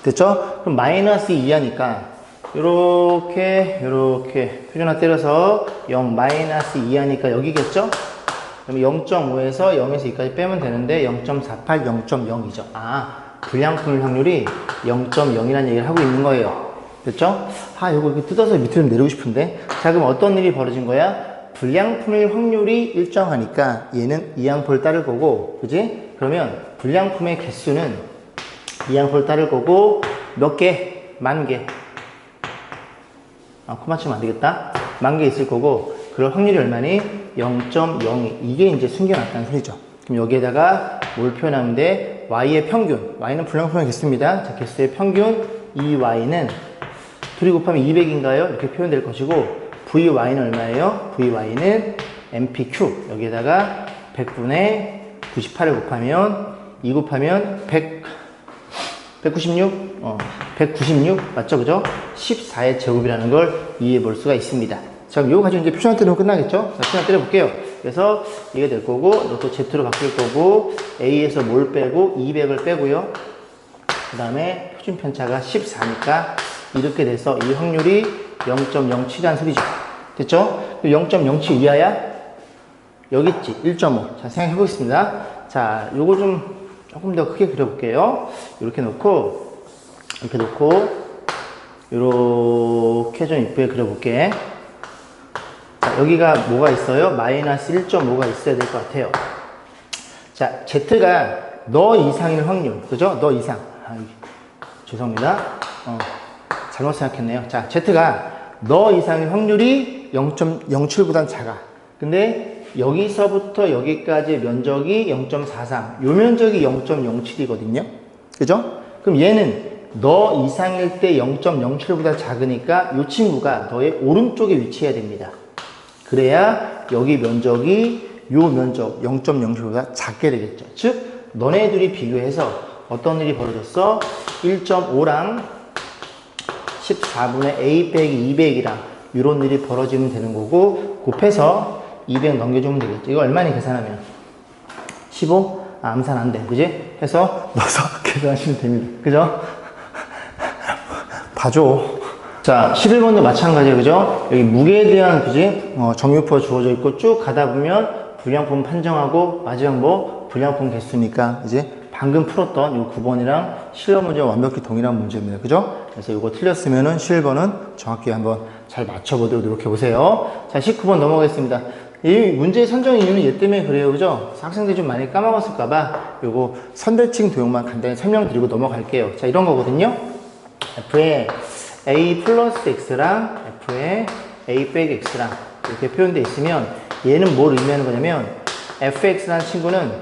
A: 됐죠? 그럼 마이너스 2하니까, 요렇게 표준화 때려서 0 마이너스 2하니까 여기겠죠? 그럼 0.5에서 0에서 2까지 빼면 되는데, 0.48, 0.0이죠. 불량품일 확률이 0.0이라는 얘기를 하고 있는 거예요. 됐죠? 이거 이렇게 뜯어서 밑으로 좀 내리고 싶은데. 자, 그럼 어떤 일이 벌어진 거야? 불량품일 확률이 일정하니까 얘는 이 양표를 따를 거고, 그지? 그러면 불량품의 개수는 이 양표를 따를 거고, 몇 개? 10,000개. 코 맞추면 안 되겠다. 10,000개 있을 거고, 그럴 확률이 얼마니? 0.02. 이게 이제 숨겨놨다는 소리죠. 그럼 여기에다가 뭘 표현하면 돼? Y의 평균. Y는 불량품의 개수입니다. 자, 개수의 평균, 이 Y는 둘이 곱하면 200인가요? 이렇게 표현될 것이고, VY는 얼마예요? VY는 MPQ. 여기에다가 100분의 98을 곱하면, 2 곱하면 196? 196? 맞죠? 그죠? 14의 제곱이라는 걸 이해해 볼 수가 있습니다. 자, 그럼 이거 가지고 이제 표준화 때리면 끝나겠죠? 자, 표준화 때려볼게요. 그래서 이게 될 거고, 이것도 Z로 바뀔 거고, A에서 뭘 빼고, 200을 빼고요. 그 다음에 표준 편차가 14니까, 이렇게 돼서 이 확률이 0.07이라는 소리죠. 됐죠? 0.07 이하야? 여기 있지. 1.5. 자, 생각해 보겠습니다. 자, 요거 좀 조금 더 크게 그려볼게요. 이렇게 놓고, 이렇게 좀 이쁘게 그려볼게. 자, 여기가 뭐가 있어요? 마이너스 1.5가 있어야 될 것 같아요. 자, Z가 너 이상일 확률. 그죠? 너 이상. 죄송합니다. 잘못 생각했네요. 자, Z가 너 이상의 확률이 0.07보단 작아. 근데 여기서부터 여기까지 면적이 0.43, 요 면적이 0.07이거든요. 그죠? 그럼 얘는 너 이상일 때 0.07보다 작으니까 이 친구가 너의 오른쪽에 위치해야 됩니다. 그래야 여기 면적이 요 면적 0.07보다 작게 되겠죠. 즉 너네 둘이 비교해서 어떤 일이 벌어졌어? 1.5랑 14분의 a 빼기 200이랑 이런 일이 벌어지면 되는 거고, 곱해서 200 넘겨주면 되겠죠. 이거 얼마니 계산하면? 15? 아, 암산 안 돼. 그지? 해서 넣어서 계산하시면 됩니다. 그죠? 봐줘. 자, 11번도 마찬가지예요. 그죠? 여기 무게에 대한, 그지? 정유표가 주어져 있고 쭉 가다 보면 불량품 판정하고 마지막 뭐 불량품 개수니까 이제 방금 풀었던 이 9번이랑 실험 문제와 완벽히 동일한 문제입니다. 그죠? 그래서 이거 틀렸으면은 11번은 정확히 한번 잘 맞춰보도록 노력해 보세요. 자, 19번 넘어가겠습니다. 이 문제 선정 이유는 얘 때문에 그래요. 그죠? 학생들이 좀 많이 까먹었을까봐 요거 선대칭 도형만 간단히 설명드리고 넘어갈게요. 자, 이런 거거든요. F에 A 플러스 X랑 F에 A 빼기 X랑 이렇게 표현되어 있으면 얘는 뭘 의미하는 거냐면 fx라는 친구는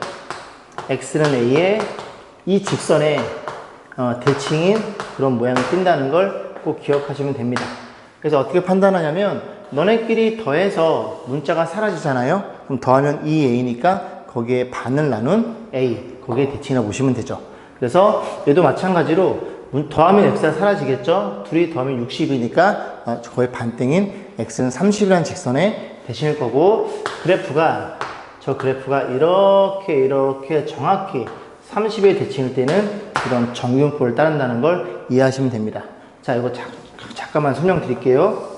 A: x는 a의 이 직선의 대칭인 그런 모양을 띈다는 걸 꼭 기억하시면 됩니다. 그래서 어떻게 판단하냐면 너네끼리 더해서 문자가 사라지잖아요. 그럼 더하면 2a니까 거기에 반을 나눈 a, 거기에 대칭이라고 보시면 되죠. 그래서 얘도 마찬가지로 더하면 x가 사라지겠죠. 둘이 더하면 60이니까 거의 반땡인 x는 30이라는 직선에 대칭일 거고, 저 그래프가 이렇게 정확히 30에 대칭일 때는 이런 정균법을 따른다는 걸 이해하시면 됩니다. 자, 이거 잠깐만 설명드릴게요.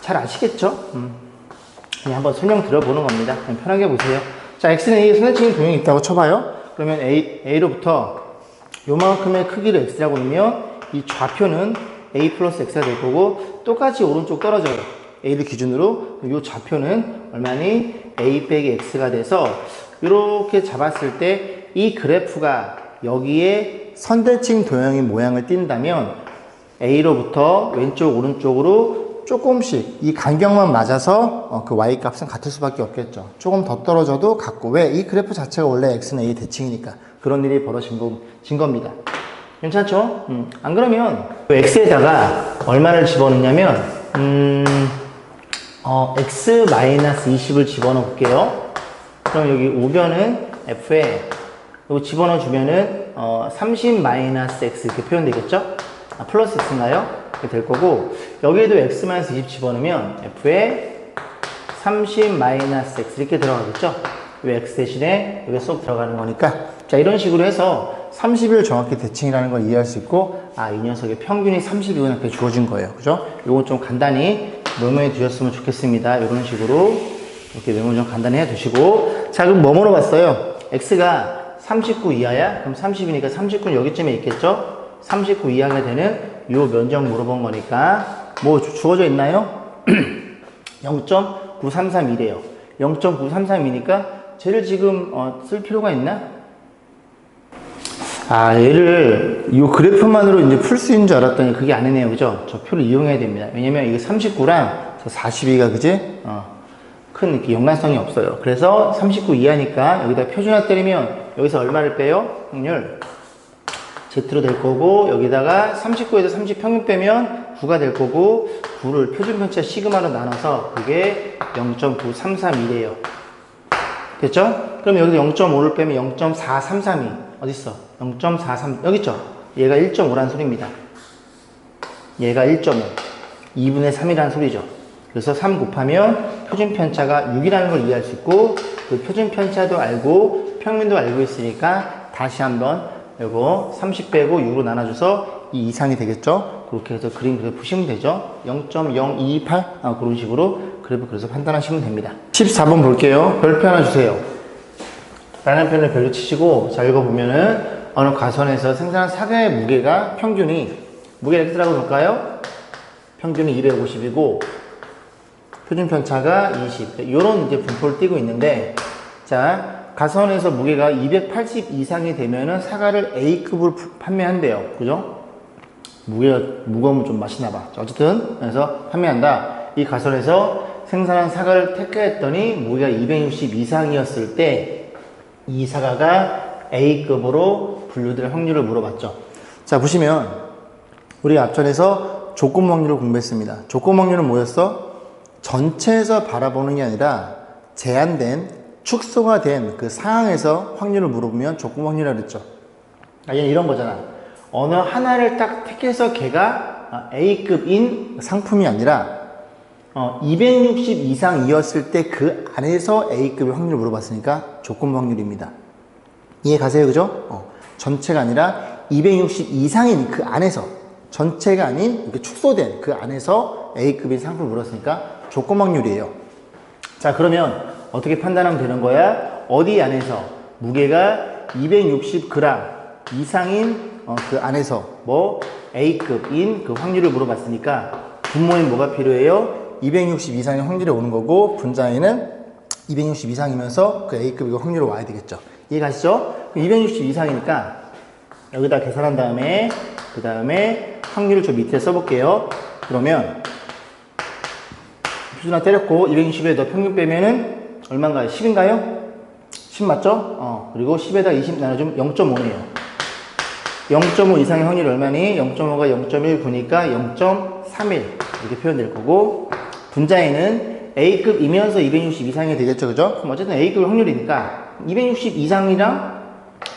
A: 잘 아시겠죠? 그냥 한번 설명 드려보는 겁니다. 그냥 편하게 보세요. 자, x는 a 선대칭 도형이 있다고 쳐봐요. 그러면 a로부터 요만큼의 크기를 x라고 하면 이 좌표는 a 플러스 x가 될 거고, 똑같이 오른쪽 떨어져요. a를 기준으로. 이 좌표는 얼마니? a 빼기 x가 돼서 이렇게 잡았을 때 이 그래프가 여기에 선대칭 도형의 모양을 띈다면 a로부터 왼쪽 오른쪽으로 조금씩 이 간격만 맞아서 그 y 값은 같을 수밖에 없겠죠. 조금 더 떨어져도 같고, 왜? 이 그래프 자체가 원래 x는 a 대칭이니까 그런 일이 벌어진 겁니다. 괜찮죠? 안 그러면 x에다가 얼마를 집어넣냐면 x-20을 집어넣어 볼게요. 그럼 여기 우변은 f에 이거 집어넣어 주면은 30-x 이렇게 표현되겠죠? 아, 플러스 x인가요? 이렇게 될 거고, 여기에도 x-20 집어넣으면 f에 30-x 이렇게 들어가겠죠? 이 x 대신에 여기 쏙 들어가는 거니까. 자, 이런 식으로 해서 30을 정확히 대칭이라는 걸 이해할 수 있고, 아, 이 녀석의 평균이 30이구나 이렇게 주어진 거예요. 그죠? 이건 좀 간단히 메모해 두셨으면 좋겠습니다. 이런 식으로 이렇게 메모 좀 간단히 해 두시고. 자, 그럼 뭐 물어봤어요? x가 39 이하야? 그럼 30이니까 39는 여기쯤에 있겠죠? 39 이하가 되는 요 면적 물어본 거니까 뭐 주어져 있나요? 0.9331이에요. 0.933이니까 쟤를 지금 쓸 필요가 있나? 아, 얘를 이 그래프만으로 이제 풀 수 있는 줄 알았더니 그게 아니네요. 그죠? 저 표를 이용해야 됩니다. 왜냐면 이게 39랑 저 42가 그지? 큰 이렇게 연관성이 없어요. 그래서 39 이하니까 여기다 표준화 때리면 여기서 얼마를 빼요? 확률 Z로 될 거고, 여기다가 39에서 30 평균 빼면 9가 될 거고, 9를 표준 편차 시그마로 나눠서 그게 0.9331이에요. 됐죠? 그럼 여기서 0.5를 빼면 0.4332 어딨어? 0.43 여기 있죠? 얘가 1.5란 소리입니다. 얘가 1.5 2분의 3이란 소리죠. 그래서 3 곱하면 표준 편차가 6이라는 걸 이해할 수 있고, 그 표준 편차도 알고 평균도 알고 있으니까 다시 한번 이거 30 빼고 6으로 나눠줘서 이 이상이 되겠죠? 그렇게 해서 그림 그래프 푸시면 되죠? 0.0228 그런 식으로 그래프 그래서 판단하시면 됩니다. 14번 볼게요. 별표 하나 주세요. 라는 편을 별로 치시고, 자, 읽어보면은 어느 가선에서 생산한 사과의 무게가 무게가 이렇게 들어가고 볼까요? 평균이 250이고 표준 편차가 20. 이런 이제 분포를 띄고 있는데, 자, 가선에서 무게가 280 이상이 되면은 사과를 A급으로 판매한대요. 그죠? 무거우면 좀 맛있나 봐. 어쨌든, 그래서 판매한다. 이 가선에서 생산한 사과를 택하였더니 무게가 260 이상이었을 때 이 사과가 A급으로 분류될 확률을 물어봤죠. 자, 보시면 우리 앞전에서 조건 확률을 공부했습니다. 조건 확률은 뭐였어? 전체에서 바라보는 게 아니라 제한된 축소가 된 그 상황에서 확률을 물어보면 조건 확률이라고 그랬죠. 얘는 이런 거잖아. 어느 하나를 딱 택해서 걔가 A급인 상품이 아니라 260 이상이었을 때 그 안에서 A급의 확률을 물어봤으니까 조건 확률입니다. 이해 가세요? 그죠? 전체가 아니라 260 이상인 그 안에서, 전체가 아닌 이렇게 축소된 그 안에서 A급인 상품을 물었으니까 조건 확률이에요. 자, 그러면 어떻게 판단하면 되는 거야? 어디 안에서 무게가 260g 이상인 그 안에서 뭐 A급인 그 확률을 물어봤으니까 분모에 뭐가 필요해요? 260 이상의 확률이 오는 거고 분자에는 260 이상이면서 그 A급이 확률이 와야 되겠죠. 이해 가시죠? 260 이상이니까 여기다 계산한 다음에 그 다음에 확률을 저 밑에 써볼게요. 그러면 표준화 때렸고 260에 너 평균 빼면은 얼마인가요? 10인가요? 10 맞죠? 그리고 10에다 20 나눠주면 0.5네요. 0.5 이상의 확률이 얼마니? 0.5가 0.19니까 0.31 이렇게 표현될 거고 분자에는 A급이면서 260 이상이 되겠죠, 그죠? 그럼 어쨌든 A급 확률이니까 260 이상이랑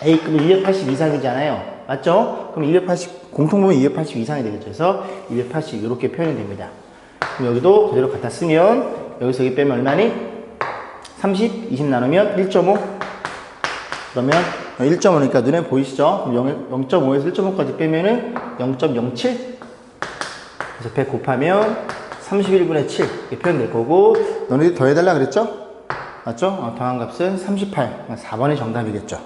A: A급은 280 이상이잖아요, 맞죠? 그럼 280 공통분모 280 이상이 되겠죠. 그래서 280 이렇게 표현이 됩니다. 그럼 여기도 그대로 갖다 쓰면 여기서 여기 빼면 얼마니? 30, 20 나누면 1.5 그러면 1.5니까 눈에 보이시죠? 그럼 0.5에서 1.5까지 빼면은 0.07 그래서 100 곱하면 31분의 7 이렇게 표현될 거고 너네들 더해달라 그랬죠? 맞죠? 더한 값은 38 4번이 정답이겠죠.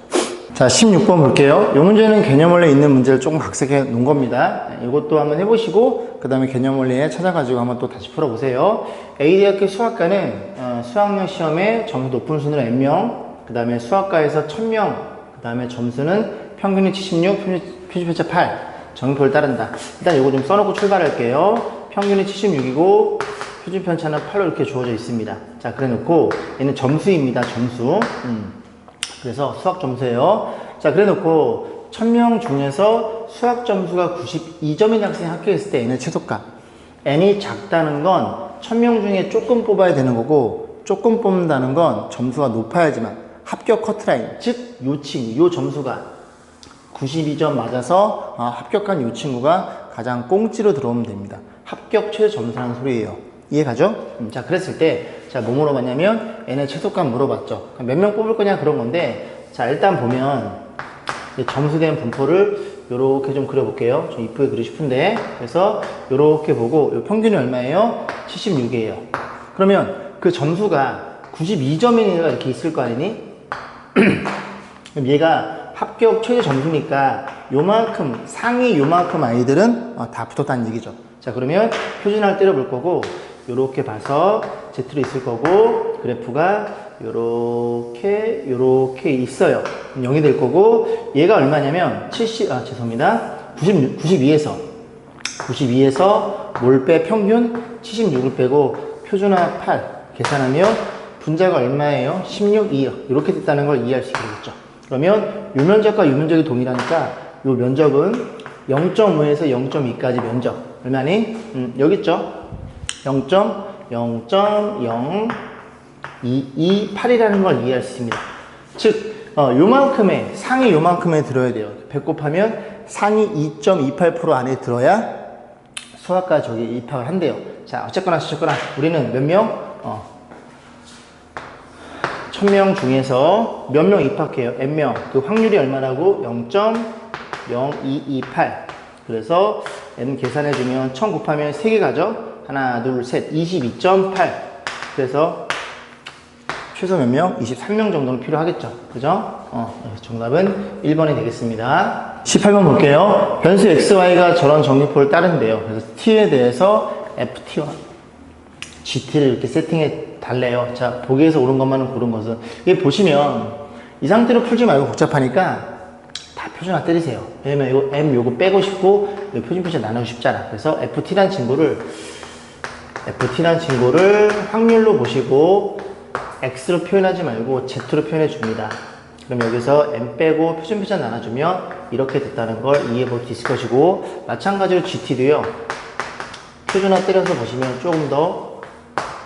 A: 자, 16번 볼게요. 이 문제는 개념 원리에 있는 문제를 조금 각색해 놓은 겁니다. 이것도 한번 해보시고 그 다음에 개념 원리에 찾아가지고 한번 또 다시 풀어보세요. A대학교 수학과는 수학력 시험에 점수 높은 순으로 N명, 그 다음에 수학과에서 1000명, 그 다음에 점수는 평균이 76, 표준 편차 8 정표를 따른다. 일단 이거 좀 써놓고 출발할게요. 평균이 76이고 표준 편차는 8로 이렇게 주어져 있습니다. 자, 그래 놓고 얘는 점수입니다. 점수. 그래서 수학 점수예요. 자, 그래 놓고 1000명 중에서 수학 점수가 92점인 학생이 합격했을 때 N의 최소값. N이 작다는 건 1000명 중에 조금 뽑아야 되는 거고 조금 뽑는다는 건 점수가 높아야지만 합격 커트라인, 즉 요 친구, 요 점수가 92점 맞아서 합격한 이 친구가 가장 꽁지로 들어오면 됩니다. 합격 최저 점수라는 소리예요. 이해 가죠? 자, 그랬을 때, 자, 뭐 물어봤냐면, N의 최소값 물어봤죠. 몇 명 뽑을 거냐 그런 건데, 자, 일단 보면, 점수된 분포를 요렇게 좀 그려볼게요. 좀 이쁘게 그리고 싶은데, 그래서 요렇게 보고, 요 평균이 얼마예요? 76이에요. 그러면 그 점수가 92점이니까 이렇게 있을 거 아니니? 그럼 얘가 합격 최저 점수니까 요만큼 상위 요만큼 아이들은 다 붙었다는 얘기죠. 자, 그러면 표준화를 때려볼 거고 요렇게 봐서 Z로 있을 거고 그래프가 요렇게 있어요. 0이 될 거고 얘가 얼마냐면 92에서 몰 빼 평균 76을 빼고 표준화 8 계산하면 분자가 얼마예요? 16, 2 이렇게 됐다는 걸 이해할 수 있겠죠. 그러면 요 면적과 요 면적이 동일하니까 요 면적은 0.5에서 0.2까지 면적 얼마니? 여기 있죠? 0.00228이라는 걸 이해할 수 있습니다. 즉 요만큼의 상위 요만큼에 들어야 돼요. 100 곱하면 상위 2.28% 안에 들어야 수학과 저기 입학을 한대요. 자, 어쨌거나 우리는 몇 명? 1000명 중에서 몇 명 입학해요? N명. 그 확률이 얼마라고? 0.0228. 그래서 N 계산해주면 1000 곱하면 3개 가죠? 하나, 둘, 셋. 22.8. 그래서 최소 몇 명? 23명 정도는 필요하겠죠. 그죠? 정답은 1번이 되겠습니다. 18번 볼게요. 변수 XY가 저런 정리표를 따른대요. 그래서 T에 대해서 FT와 GT를 이렇게 세팅해 달래요. 자, 보기에서 옳은 것만은 고른 것은. 이게 보시면 이 상태로 풀지 말고 복잡하니까 다 표준화 때리세요. 왜냐면 이거 M 요거 빼고 싶고 표준 표준 나누고 싶잖아. 그래서 FT라는 친구를 ft라는 친구를 확률로 보시고 x로 표현하지 말고 z로 표현해 줍니다. 그럼 여기서 m 빼고 표준 나눠주면 이렇게 됐다는 걸 이해해 볼 수 있을 것이고, 마찬가지로 gt도요. 표준화 때려서 보시면 조금 더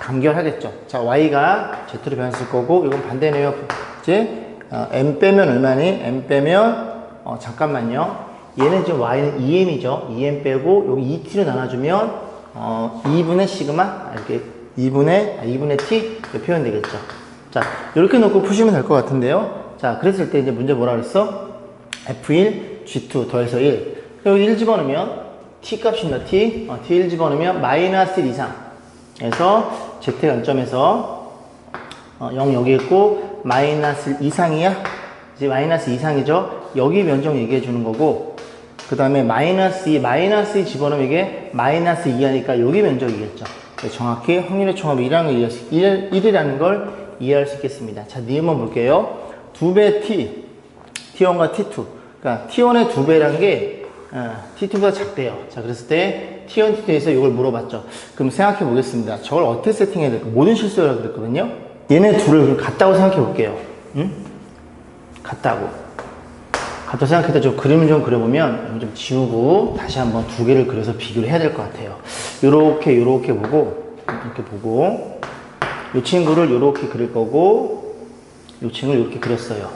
A: 간결하겠죠. 자, y가 z로 변했을 거고, 이건 반대네요. 이제 m 빼면 얼마니? m 빼면 잠깐만요. 얘는 지금 y는 2m이죠. 2m 빼고 여기 2t로 나눠주면 2분의 시그마 이렇게 2분의 t 이렇게 표현되겠죠. 자, 이렇게 놓고 푸시면 될 것 같은데요. 자, 그랬을 때 이제 문제 뭐라 그랬어? f1 g2 더해서 1. 여기 1 집어넣으면 t 값입니다. t 1 집어넣으면 마이너스 1 이상. 그래서 z 관점에서 0 여기 있고 마이너스 1 이상이야. 이제 마이너스 이상이죠. 여기 면적 얘기해 주는 거고, 그 다음에 마이너스 2 집어넣으면 이게 마이너스 2하니까 여기 면적이겠죠. 정확히 확률의 총합이 1이라는 걸 이해할 수 있겠습니다. 자, 니은만 볼게요. 2배 t, t1과 t2. 그러니까 t1의 2배라는 게 t2보다 작대요. 자, 그랬을 때 t1, t2에서 이걸 물어봤죠. 그럼 생각해 보겠습니다. 저걸 어떻게 세팅해야 될까? 모든 실수라고 그랬거든요. 얘네 둘을 같다고 생각해 볼게요. 응? 같다고 생각해서 좀 그림을 좀 그려보면 좀 지우고 다시 한번 두 개를 그려서 비교를 해야 될 것 같아요. 요렇게 보고 이렇게 보고 이 친구를 요렇게 그릴 거고 이 친구를 이렇게 그렸어요.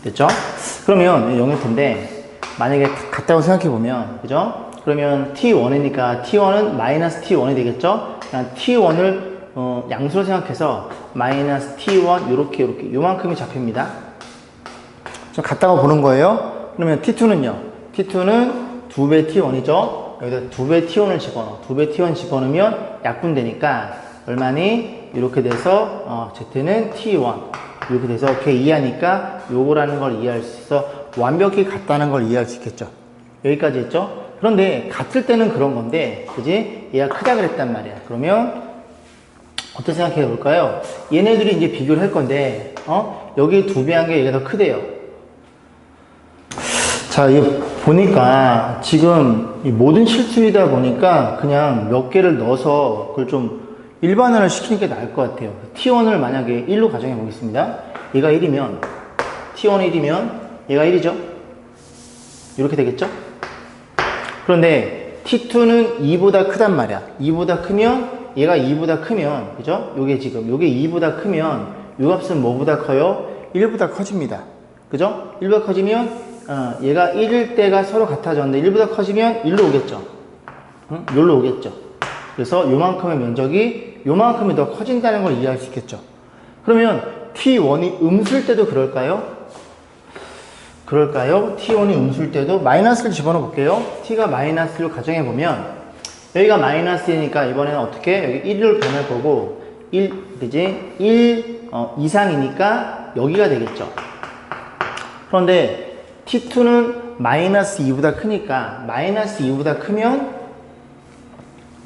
A: 됐죠? 그러면 0일 텐데 만약에 같다고 생각해 보면, 그죠? 그러면 t1이니까 t1은 마이너스 t1이 되겠죠? 그냥 t1을 양수로 생각해서 마이너스 t1 요렇게 요만큼이 잡힙니다. 좀 같다고 보는 거예요. 그러면 t2는요. t2는 2배 t1이죠. 여기다 2배 t1을 집어넣어. 2배 t1 집어넣으면 약분되니까 얼마니? 이렇게 돼서 z는 t1 이렇게 돼서 걔 이해하니까 요거라는 걸 이해할 수 있어. 완벽히 같다는 걸 이해할 수 있겠죠. 여기까지 했죠. 그런데 같을 때는 그런 건데, 그지? 얘가 크다 그랬단 말이야. 그러면 어떻게 생각해 볼까요? 얘네들이 이제 비교를 할 건데 여기 2배 한 게 얘가 더 크대요. 자, 이거 보니까 지금 이 모든 실수이다 보니까 그냥 몇 개를 넣어서 그걸 좀 일반화를 시키는 게 나을 것 같아요. t1을 만약에 1로 가정해 보겠습니다. 얘가 1이면 t1이 1이면 얘가 1이죠. 이렇게 되겠죠? 그런데 t2는 2보다 크단 말이야. 2보다 크면 얘가 2보다 크면, 그죠? 요게 지금 요게 2보다 크면 요 값은 뭐보다 커요? 1보다 커집니다. 그죠? 1보다 커지면 얘가 1일 때가 서로 같아졌는데 1보다 커지면 1로 오겠죠. 응? 여기로 오겠죠. 그래서 요만큼의 면적이 요만큼이 더 커진다는 걸 이해할 수 있겠죠. 그러면 t1이 음수일 때도 그럴까요? t1이 음수일 때도 마이너스를 집어넣어 볼게요. t가 마이너스를 가정해 보면 여기가 마이너스이니까 이번에는 어떻게? 여기 1로 변할 거고 1 이상이니까 여기가 되겠죠. 그런데 t2는 마이너스 2보다 크니까 마이너스 2보다 크면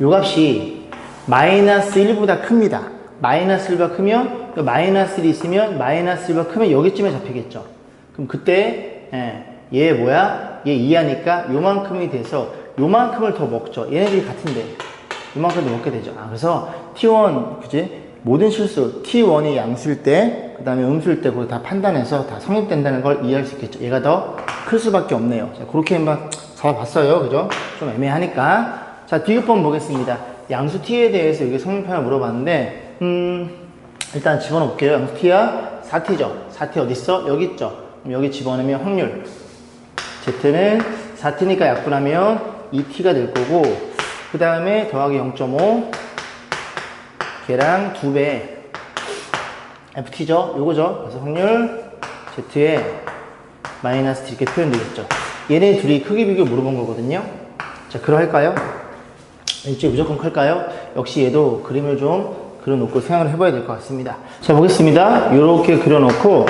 A: 요 값이 마이너스 1보다 큽니다. 마이너스 1보다 크면 마이너스 1이 있으면 마이너스 1보다 크면 여기쯤에 잡히겠죠. 그럼 그때 얘 뭐야? 얘 2하니까 요만큼이 돼서 요만큼을 더 먹죠. 얘네들이 같은데 요만큼 더 먹게 되죠. 그래서 t1 그지? 모든 실수 t1이 양수일 때, 그 다음에 음수일 때 그걸 다 판단해서 다 성립된다는 걸 이해할 수 있겠죠. 얘가 더 클 수밖에 없네요. 자, 그렇게 한번 잡아봤어요. 그죠? 좀 애매하니까. 자, 디귿번 보겠습니다. 양수 t에 대해서 이게 성립편을 물어봤는데 일단 집어넣어 볼게요. 양수 t야 4t죠. 4t 어딨어? 여기 있죠. 그럼 여기 집어넣으면 확률 z는 4t니까 약분하면 2t가 될 거고, 그 다음에 더하기 0.5 걔랑 2배 ft죠. 요거죠. 그래서 확률 z에 마이너스 t 이렇게 표현되겠죠. 얘네 둘이 크기 비교 물어본 거거든요. 자, 그러할까요? 일찍 무조건 클까요? 역시 얘도 그림을 좀 그려놓고 생각을 해봐야 될 것 같습니다. 자, 보겠습니다. 요렇게 그려놓고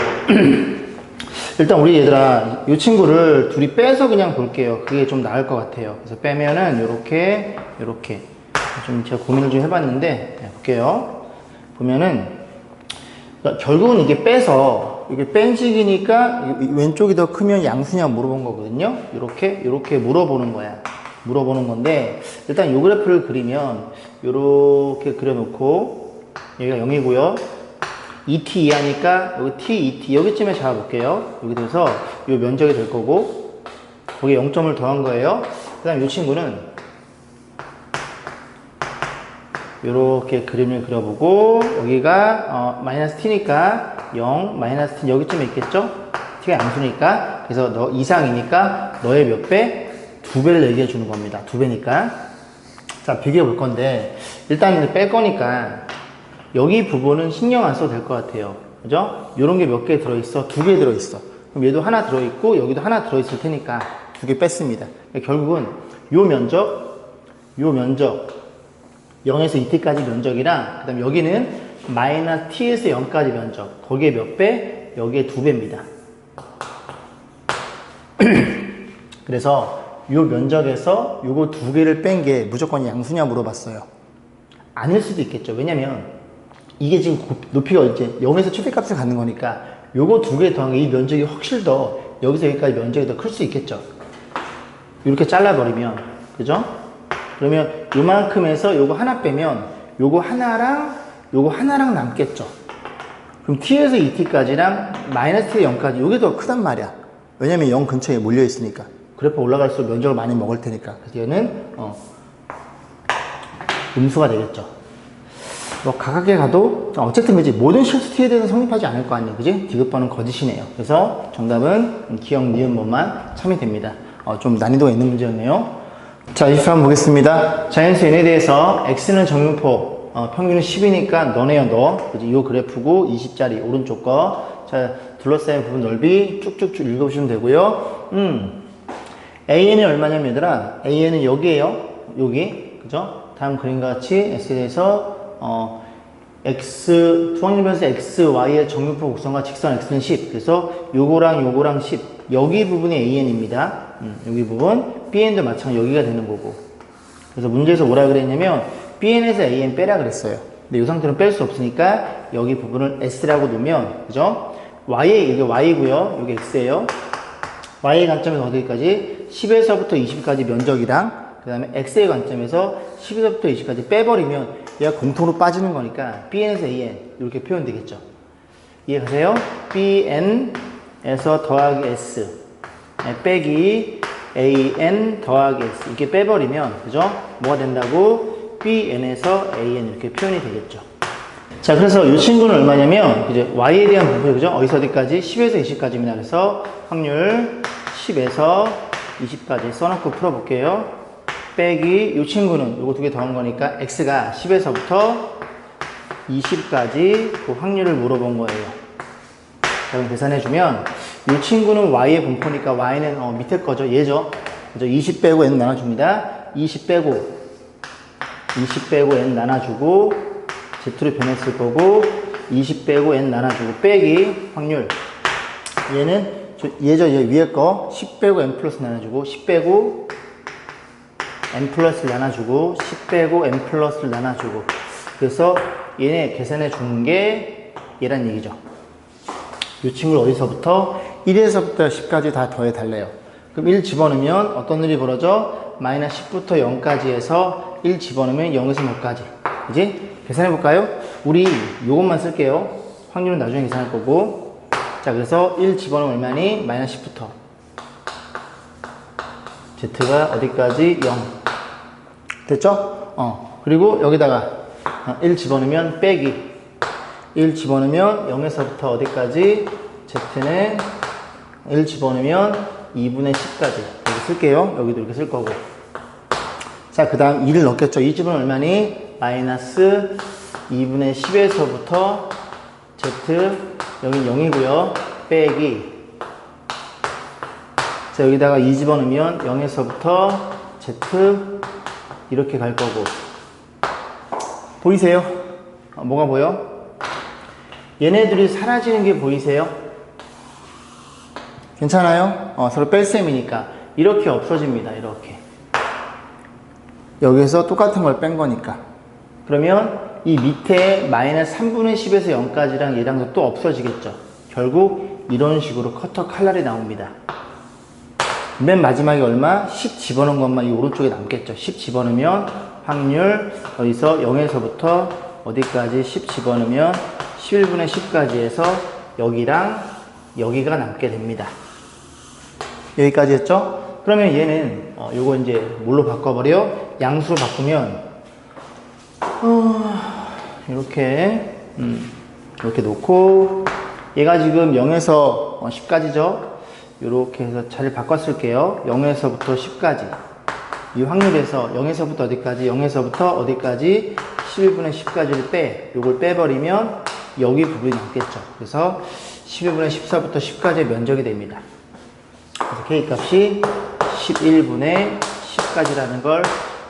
A: 일단 우리 얘들아 이 친구를 둘이 빼서 그냥 볼게요. 그게 좀 나을 것 같아요. 그래서 빼면은 요렇게 좀 제가 고민을 좀 해봤는데 볼게요. 보면은 그러니까 결국은 이게 빼서 이게 뺀식이니까 왼쪽이 더 크면 양수냐 물어본 거거든요. 이렇게 물어보는 거야. 물어보는 건데 일단 이 그래프를 그리면 요렇게 그려놓고 여기가 0이고요. 2t 이하니까 여기 t, 2t 여기쯤에 잡아볼게요. 여기 돼서 요 면적이 될 거고 거기에 0점을 더한 거예요. 그 다음 이 친구는 요렇게 그림을 그려보고 여기가 마이너스 t니까 0, 마이너스 t 여기쯤에 있겠죠? t가 양수니까 그래서 너 이상이니까 너의 몇 배? 2배를 얘기해 주는 겁니다. 2배니까 자 비교해 볼 건데 일단 뺄 거니까 여기 부분은 신경 안 써도 될 것 같아요. 그죠? 요런 게 몇 개 들어있어? 2개 들어있어. 그럼 얘도 하나 들어있고 여기도 하나 들어있을 테니까 2개 뺐습니다. 결국은 요 면적 0에서 2t까지 면적이랑 그 다음 여기는 마이너스 t에서 0까지 면적 거기에 몇 배? 여기에 2배입니다. 그래서 요 면적에서 요거 2개를 뺀 게 무조건 양수냐 물어봤어요. 아닐 수도 있겠죠. 왜냐면 이게 지금 높이가 이제 0에서 최대값을 갖는 거니까 요거 2개 더한 게 이 면적이 확실히 더 여기서 여기까지 면적이 더 클 수 있겠죠. 이렇게 잘라버리면 그죠? 그러면 요만큼에서 요거 하나 빼면 요거 하나랑 남겠죠. 그럼 t에서 2t까지랑 마이너스 t에서 0까지 요게 더 크단 말이야. 왜냐면 0 근처에 몰려 있으니까. 그래프 올라갈수록 면적을 많이 먹을 테니까. 그래서 얘는 음수가 되겠죠. 뭐 가깝게 가도 어쨌든 그지 모든 실수 t에 대해서 성립하지 않을 거 아니에요. 그지? 디귿번은 거짓이네요. 그래서 정답은 기억, 니은, 뭐만 참이 됩니다. 좀 난이도가 있는 문제였네요. 자, 24번 보겠습니다. 자연수 n에 대해서 x는 정분포, 평균은 10이니까 너네요, 너. 그지? 요 그래프고 20짜리 오른쪽 거. 자, 둘러싸인 부분 넓이 쭉쭉쭉 읽어보시면 되고요. AN이 얼마냐면 얘들아, AN은 여기에요. 여기. 그죠? 다음 그림과 같이 X에 대해서 투항일변에서 X, Y의 정분포 곡선과 직선 X는 10. 그래서 요거랑 10. 여기 부분이 AN입니다. 여기 부분. BN도 마찬가지 여기가 되는 거고. 그래서 문제에서 뭐라 그랬냐면, BN에서 AN 빼라 그랬어요. 근데 이 상태는 뺄 수 없으니까 여기 부분을 S라고 놓으면, 그죠? 이게 Y고요. 여기 X예요. Y의 관점에서 어디까지? 10에서부터 20까지 면적이랑, 그 다음에 X의 관점에서 10에서부터 20까지 빼버리면 얘가 공통으로 빠지는 거니까 BN에서 AN 이렇게 표현되겠죠. 이해가세요? BN에서 더하기 S 빼기 AN 더하기 S 이렇게 빼버리면 그죠? 뭐가 된다고? BN에서 AN 이렇게 표현이 되겠죠. 자, 그래서 이 친구는 얼마냐면 이제 Y에 대한 부분 그죠? 어디서 어디까지? 10에서 20까지입니다. 그래서 확률 10에서 20까지 써놓고 풀어볼게요. 빼기 이 친구는 요거 2개 더한 거니까 x가 10에서부터 20까지 그 확률을 물어본 거예요. 그럼 계산해주면 이 친구는 y의 분포니까 y는 밑에 거죠. 얘죠. 그죠? 20 빼고 n 나눠줍니다. 20 빼고 n 나눠주고 z로 변했을 거고 20 빼고 n 나눠주고 빼기 확률 얘죠. 얘 위에 거 10 빼고 n 플러스 나눠주고 10 빼고 n 플러스를 나눠주고 10 빼고 n 플러스를 나눠주고 그래서 얘네 계산해 주는 게 얘란 얘기죠. 이 친구를 어디서부터? 1에서부터 10까지 다 더해 달래요. 그럼 1 집어넣으면 어떤 일이 벌어져? 마이너스 10부터 0까지 해서 1 집어넣으면 0에서 6까지. 그지? 계산해 볼까요? 우리 요것만 쓸게요. 확률은 나중에 계산할 거고. 자, 그래서 1 집어넣으면 얼마니? 마이너스 10부터. Z가 어디까지? 0. 됐죠? 그리고 여기다가 1 집어넣으면 빼기 1 집어넣으면 0에서부터 어디까지? Z는 1 집어넣으면 2분의 10까지 여기 쓸게요. 여기도 이렇게 쓸 거고. 자, 그 다음 2를 넣겠죠. 2 집은 얼마니? 마이너스 2분의 10에서부터 Z 여긴 0이고요. 빼기 자, 여기다가 2 집어넣으면 0에서부터 Z 이렇게 갈 거고. 보이세요? 뭐가 보여? 얘네들이 사라지는 게 보이세요? 괜찮아요? 서로 뺄셈이니까 이렇게 없어집니다. 이렇게 여기서 똑같은 걸 뺀 거니까. 그러면 이 밑에 마이너스 3분의 10에서 0까지랑 얘랑도 또 없어지겠죠. 결국 이런 식으로 커터 칼날이 나옵니다. 맨 마지막에 얼마? 10 집어넣은 것만 이 오른쪽에 남겠죠. 10 집어넣으면 확률 여기서 0에서부터 어디까지 10 집어넣으면 11분의 10까지 해서 여기랑 여기가 남게 됩니다. 여기까지 했죠? 그러면 얘는 요거 이제 뭘로 바꿔버려? 양수로 바꾸면 이렇게 이렇게 놓고 얘가 지금 0에서 10까지죠? 이렇게 해서 자리를 바꿔 쓸게요. 0에서부터 10까지 이 확률에서 0에서부터 어디까지? 0에서부터 어디까지? 11분의 10까지를 요걸 빼버리면 여기 부분이 남겠죠. 그래서 11분의 14부터 10까지의 면적이 됩니다. 그래서 K 값이 11분의 10까지라는 걸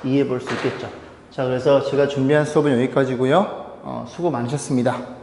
A: 이해해 볼 수 있겠죠. 자, 그래서 제가 준비한 수업은 여기까지고요. 수고 많으셨습니다.